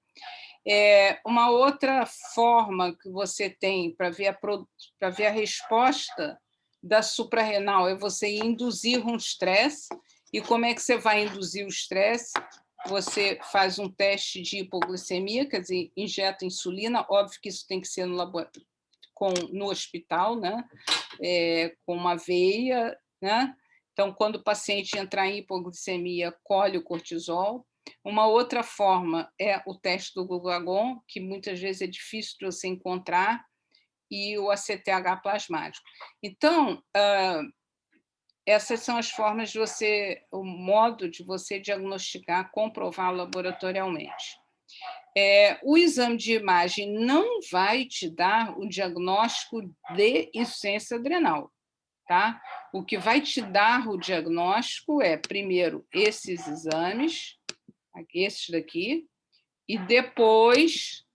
Uma outra forma que você tem para ver a resposta da suprarrenal é você induzir um estresse. E como é que você vai induzir o estresse? Você faz um teste de hipoglicemia, quer dizer, injeta insulina. Óbvio que isso tem que ser no hospital, né? Com uma veia, né? Então, quando o paciente entrar em hipoglicemia, colhe o cortisol. Uma outra forma é o teste do glucagon, que muitas vezes é difícil de você encontrar, e o ACTH plasmático. Então, essas são as formas de o modo de você diagnosticar, comprovar laboratorialmente. O exame de imagem não vai te dar o diagnóstico de insuficiência adrenal, tá? O que vai te dar o diagnóstico é, primeiro, esses exames, esses daqui, e depois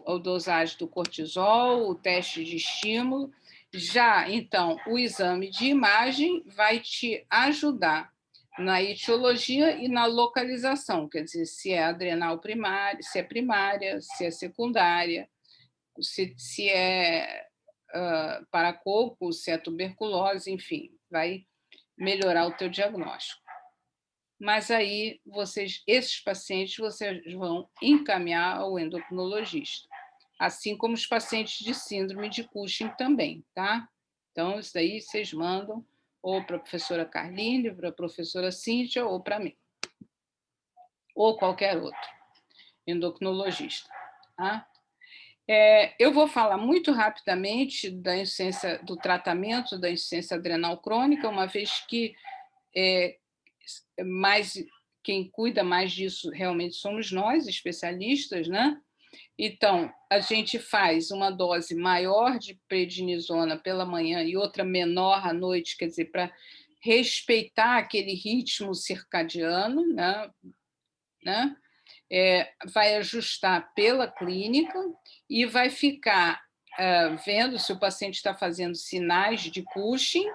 a dosagem do cortisol, o teste de estímulo. Já, então, o exame de imagem vai te ajudar na etiologia e na localização, quer dizer, se é adrenal primária, se é primária, se é secundária, se é paracoco, se é tuberculose, enfim, vai melhorar o teu diagnóstico. Mas aí, esses pacientes, vocês vão encaminhar ao endocrinologista, assim como os pacientes de síndrome de Cushing também, tá? Então, isso daí vocês mandam ou para a professora Carline, para a professora Cíntia, ou para mim, ou qualquer outro endocrinologista, tá? Eu vou falar muito rapidamente do tratamento da insuficiência adrenal crônica, uma vez que quem cuida mais disso realmente somos nós, especialistas, né? Então, a gente faz uma dose maior de prednisona pela manhã e outra menor à noite, quer dizer, para respeitar aquele ritmo circadiano, né? Vai ajustar pela clínica e vai ficar vendo se o paciente está fazendo sinais de Cushing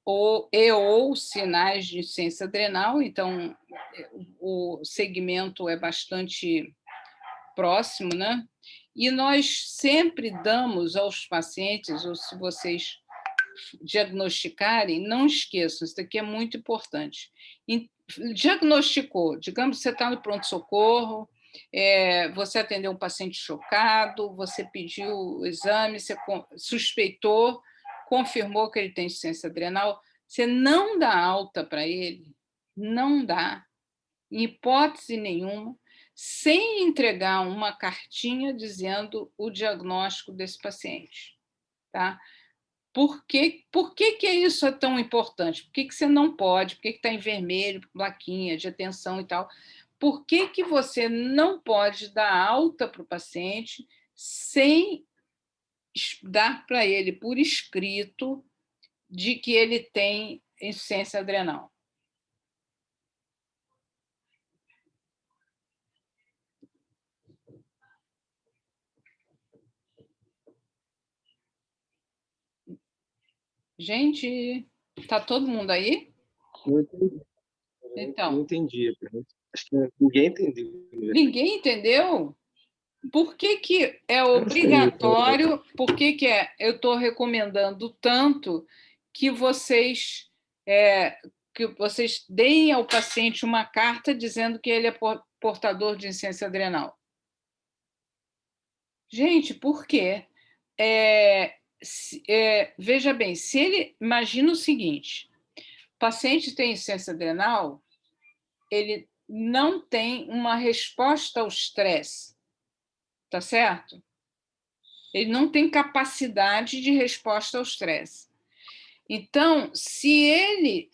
ou sinais de insuficiência adrenal. Então, o segmento é bastante próximo, né? E nós sempre damos aos pacientes, ou se vocês diagnosticarem, não esqueçam, isso daqui é muito importante. Diagnosticou, digamos que você está no pronto-socorro, você atendeu um paciente chocado, você pediu o exame, você suspeitou, confirmou que ele tem insuficiência adrenal, você não dá alta para ele, não dá, em hipótese nenhuma, sem entregar uma cartinha dizendo o diagnóstico desse paciente, tá? Por que isso é tão importante? Por que você não pode? Por que está em vermelho, plaquinha de atenção e tal? Por que você não pode dar alta para o paciente sem dar para ele por escrito de que ele tem insuficiência adrenal? Gente, está todo mundo aí? Não entendi. Então, não entendi. Acho que ninguém entendeu. Ninguém entendeu? Por que é obrigatório? Por que eu estou recomendando tanto que vocês deem ao paciente uma carta dizendo que ele é portador de insuficiência adrenal? Gente, por quê? Veja bem, se ele imagina o seguinte: o paciente tem insuficiência adrenal, ele não tem uma resposta ao estresse, tá certo? Ele não tem capacidade de resposta ao estresse. Então, se ele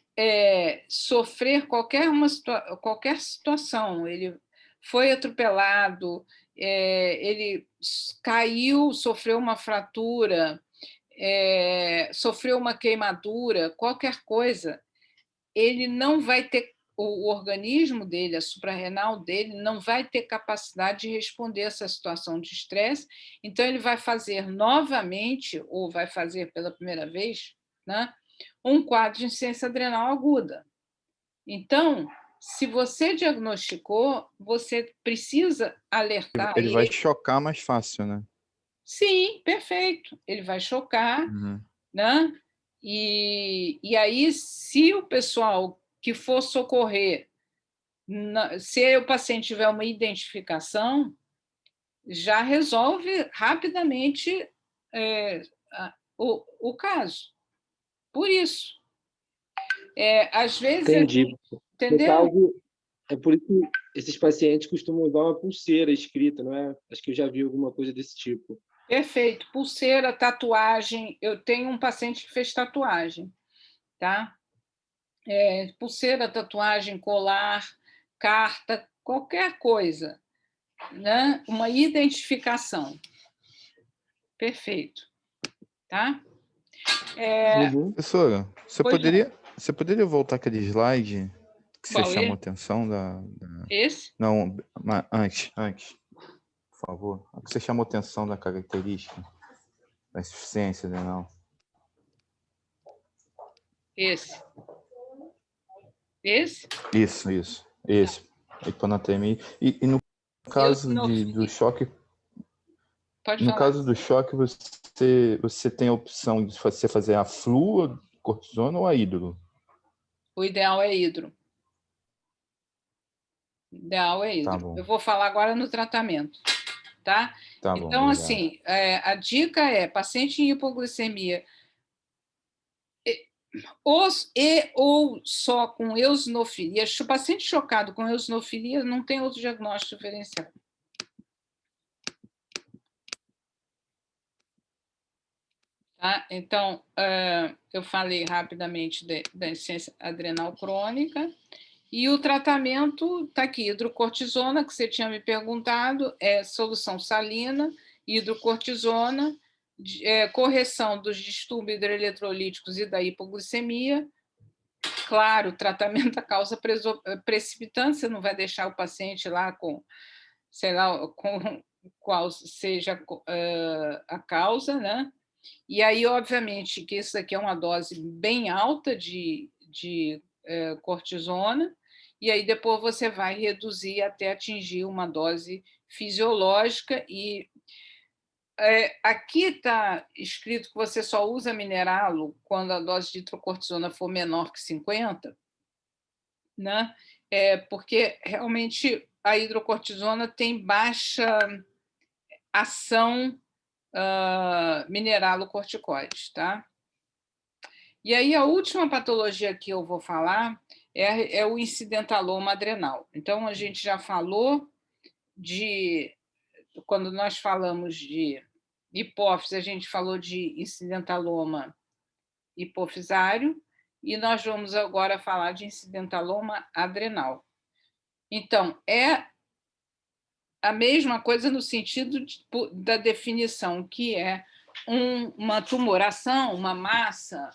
sofrer qualquer situação, ele foi atropelado, ele caiu, sofreu uma fratura, sofreu uma queimadura, qualquer coisa, ele não vai ter o organismo dele, a suprarrenal dele, não vai ter capacidade de responder a essa situação de estresse, então ele vai fazer novamente, ou vai fazer pela primeira vez, né, um quadro de insuficiência adrenal aguda. Então, se você diagnosticou, você precisa alertar Ele vai ele. chocar mais fácil, né? Sim, perfeito. Ele vai chocar, né? E aí, se o pessoal que for socorrer, se o paciente tiver uma identificação, já resolve rapidamente o caso. Por isso. Às vezes. Entendi. Entendeu? No caso, é por isso que esses pacientes costumam usar uma pulseira escrita, não é? Acho que eu já vi alguma coisa desse tipo. Perfeito. Pulseira, tatuagem. Eu tenho um paciente que fez tatuagem, tá? Pulseira, tatuagem, colar, carta, qualquer coisa, né? Uma identificação. Perfeito. Tá? Professora, você poderia voltar aquele slide que Qual você é? chamou atenção Esse? Não, antes, por favor. A que você chamou atenção da característica da insuficiência adrenal. Esse? Isso. Hiponatremia. E no caso do choque, Pode no falar. caso do choque, você tem a opção de você fazer a flúor, cortisona ou a hidro? O ideal é hidro. Tá bom. Eu vou falar agora no tratamento, tá? Tá bom, Então, obrigado. assim, a dica é, paciente em hipoglicemia ou só com eosinofilia, o paciente chocado com eosinofilia não tem outro diagnóstico diferencial. Tá? Então, eu falei rapidamente da insuficiência adrenal crônica, e o tratamento está aqui, hidrocortisona, que você tinha me perguntado, é solução salina, hidrocortisona, correção dos distúrbios hidroeletrolíticos e da hipoglicemia. Claro, tratamento da causa precipitante, você não vai deixar o paciente lá com, sei lá, com qual seja a causa, né? E aí, obviamente, que isso aqui é uma dose bem alta de cortisona, e aí depois você vai reduzir até atingir uma dose fisiológica. E aqui está escrito que você só usa mineralo quando a dose de hidrocortisona for menor que 50, né? Porque realmente a hidrocortisona tem baixa ação mineralocorticoide, tá? E aí a última patologia que eu vou falar é o incidentaloma adrenal. Então, a gente já falou quando nós falamos de hipófise, a gente falou de incidentaloma hipofisário, e nós vamos agora falar de incidentaloma adrenal. Então, é a mesma coisa no sentido da definição, que é uma tumoração, uma massa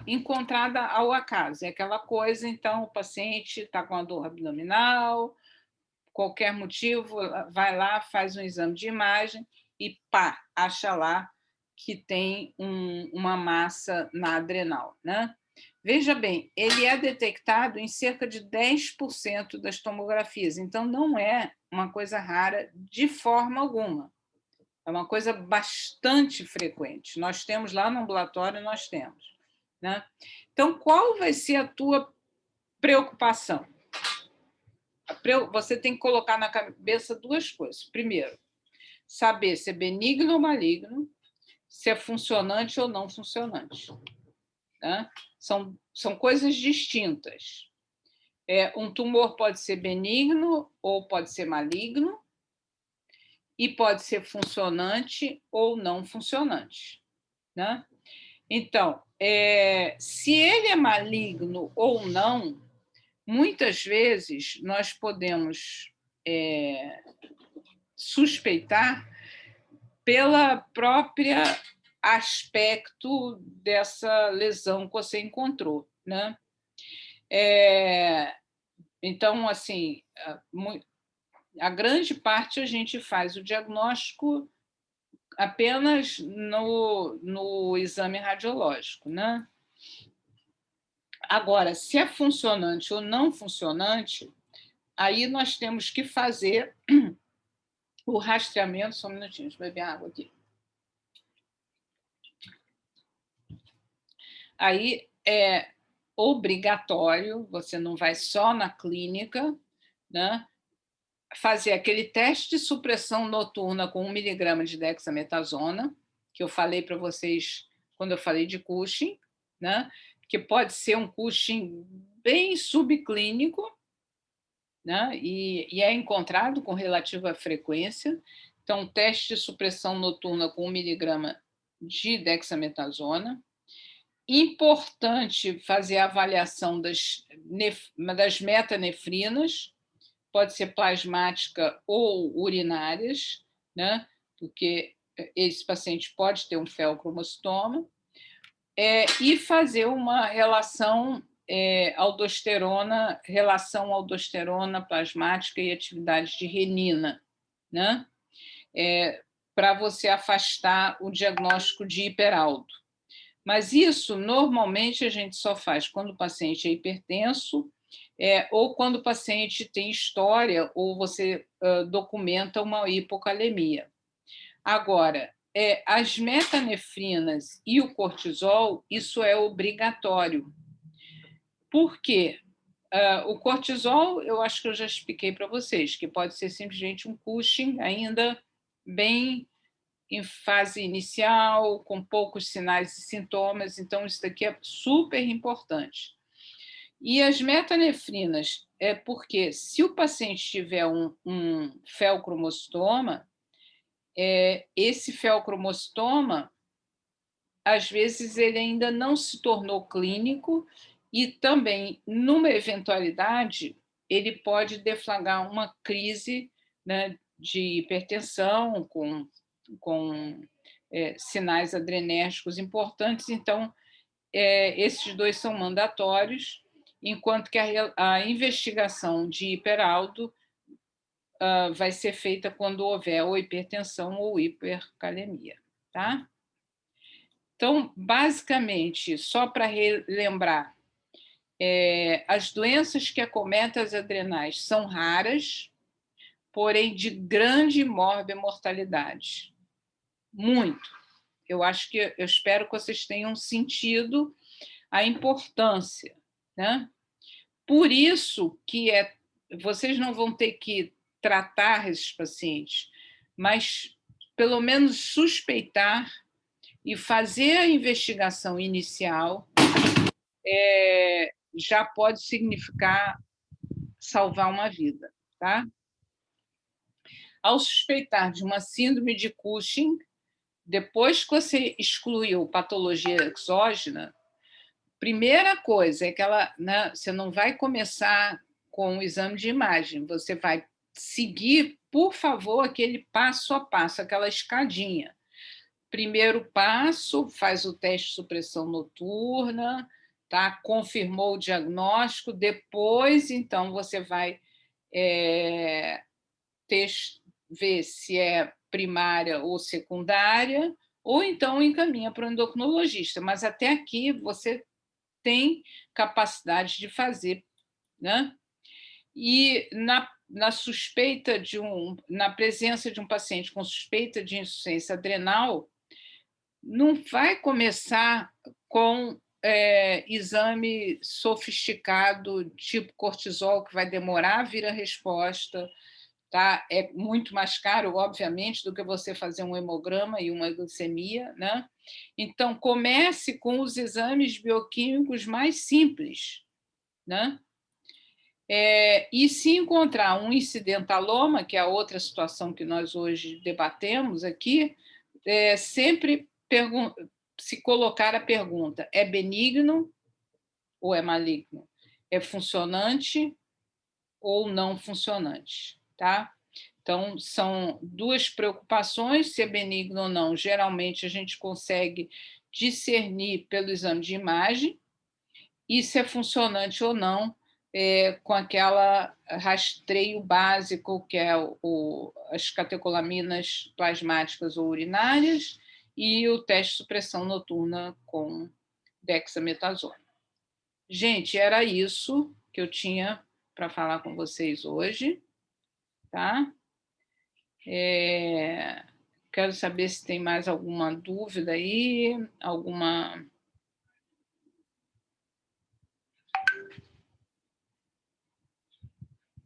encontrada ao acaso. É aquela coisa, então, o paciente está com a dor abdominal, qualquer motivo, vai lá, faz um exame de imagem e pá, acha lá que tem uma massa na adrenal, né? Veja bem, ele é detectado em cerca de 10% das tomografias, então não é uma coisa rara de forma alguma. É uma coisa bastante frequente. Nós temos lá no ambulatório, nós temos, né? Então, qual vai ser a tua preocupação? Você tem que colocar na cabeça duas coisas. Primeiro, saber se é benigno ou maligno, se é funcionante ou não funcionante, né? São coisas distintas. Um tumor pode ser benigno ou pode ser maligno, e pode ser funcionante ou não funcionante, né? Então, se ele é maligno ou não, muitas vezes nós podemos suspeitar pela própria aspecto dessa lesão que você encontrou, né? Então, assim, a grande parte a gente faz o diagnóstico apenas no exame radiológico, né? Agora, se é funcionante ou não funcionante, aí nós temos que fazer o rastreamento. Só um minutinho, deixa eu beber água aqui. Aí é obrigatório, você não vai só na clínica, né? Fazer aquele teste de supressão noturna com 1 miligrama de dexametasona, que eu falei para vocês quando eu falei de Cushing, né? Que pode ser um Cushing bem subclínico, né? E é encontrado com relativa frequência. Então, teste de supressão noturna com 1 miligrama de dexametasona. Importante fazer a avaliação das metanefrinas, pode ser plasmática ou urinárias, né? Porque esse paciente pode ter um feocromocitoma, e fazer uma relação relação aldosterona plasmática e atividade de renina, né? Para você afastar o diagnóstico de hiperaldo. Mas isso, normalmente, a gente só faz quando o paciente é hipertenso, ou quando o paciente tem história, ou você documenta uma hipocalemia. Agora, as metanefrinas e o cortisol, isso é obrigatório. Por quê? O cortisol, eu acho que eu já expliquei para vocês, que pode ser simplesmente um Cushing ainda bem em fase inicial, com poucos sinais e sintomas, então isso daqui é super importante. E as metanefrinas é porque, se o paciente tiver um feocromocitoma, esse feocromocitoma, às vezes, ele ainda não se tornou clínico e também, numa eventualidade, ele pode deflagrar uma crise, né, de hipertensão com sinais adrenérgicos importantes. Então, esses dois são mandatórios, enquanto que a investigação de hiperaldo vai ser feita quando houver ou hipertensão ou hipercalemia, tá? Então, basicamente, só para relembrar, as doenças que acometem as adrenais são raras, porém de grande e mórbida mortalidade. Muito. Eu espero que vocês tenham sentido a importância, né? Por isso que vocês não vão ter que tratar esses pacientes, mas pelo menos suspeitar e fazer a investigação inicial já pode significar salvar uma vida, tá? Ao suspeitar de uma síndrome de Cushing, depois que você excluiu patologia exógena, primeira coisa é que você não vai começar com o exame de imagem, você vai seguir, por favor, aquele passo a passo, aquela escadinha. Primeiro passo, faz o teste de supressão noturna, tá? Confirmou o diagnóstico, depois, então, você vai ver se é primária ou secundária, ou então encaminha para o endocrinologista. Mas até aqui você tem capacidade de fazer, né? E na suspeita na presença de um paciente com suspeita de insuficiência adrenal, não vai começar com exame sofisticado, tipo cortisol, que vai demorar a vir a resposta, tá? É muito mais caro, obviamente, do que você fazer um hemograma e uma glicemia, né? Então, comece com os exames bioquímicos mais simples, né? E se encontrar um incidentaloma, que é a outra situação que nós hoje debatemos aqui, sempre se colocar a pergunta: é benigno ou é maligno? É funcionante ou não funcionante? Tá? Então, são duas preocupações, se é benigno ou não. Geralmente, a gente consegue discernir pelo exame de imagem, e se é funcionante ou não com aquela rastreio básico, que é as catecolaminas plasmáticas ou urinárias e o teste de supressão noturna com dexametasona. Gente, era isso que eu tinha para falar com vocês hoje, tá? Quero saber se tem mais alguma dúvida aí, alguma...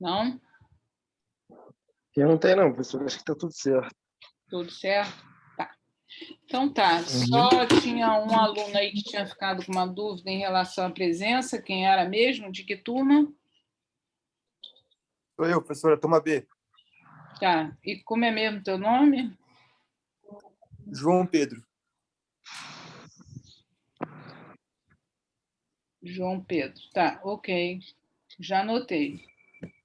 Não? Perguntei não, professor. Acho que está tudo certo. Tudo certo? Tá. Então tá, só tinha um aluno aí que tinha ficado com uma dúvida em relação à presença. Quem era mesmo? De que turma? Sou eu, professora, turma B. Tá. E como é mesmo teu nome? João Pedro. João Pedro. Tá, ok. Já anotei.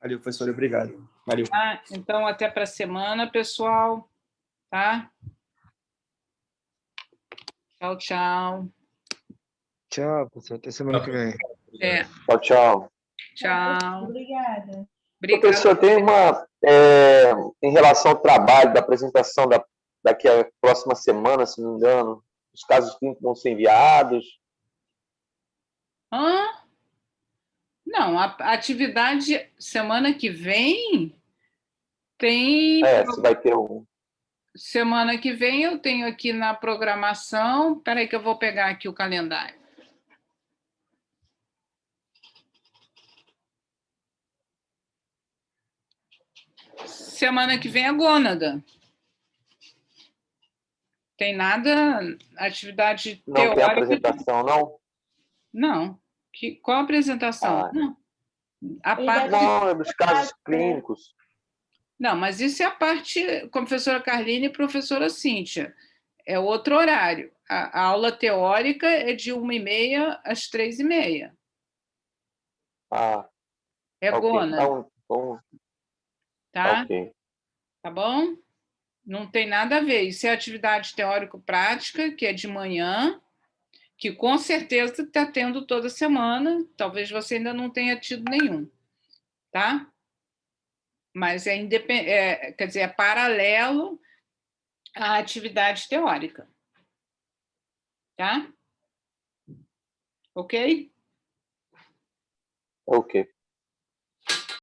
Valeu, professora, obrigado. Valeu. Tá? Então, até para a semana, pessoal. Tá? Tchau, tchau. Tchau, professor. Até semana que vem. Tchau, tchau. Tchau. Obrigada. Professor, tem uma... em relação ao trabalho da apresentação daqui a próxima semana, se não me engano, os casos clínicos vão ser enviados. Não, a atividade semana que vem tem... se vai ter um... Semana que vem eu tenho aqui na programação... Espera aí que eu vou pegar aqui o calendário. Semana que vem é gônada. Tem nada, atividade não teórica... Não tem apresentação, não? Não. Qual a apresentação? Não. A parte... Não, é dos casos clínicos. Não, mas isso é a parte com a professora Carline e a professora Cíntia. É outro horário. A aula teórica é de 13h30 às 15h30. É ok. gônada. Então, tá? Ok. Tá bom? Não tem nada a ver. Isso é atividade teórico-prática, que é de manhã, que com certeza está tendo toda semana. Talvez você ainda não tenha tido nenhum. Tá? Mas quer dizer, é paralelo à atividade teórica. Tá? Ok? Ok.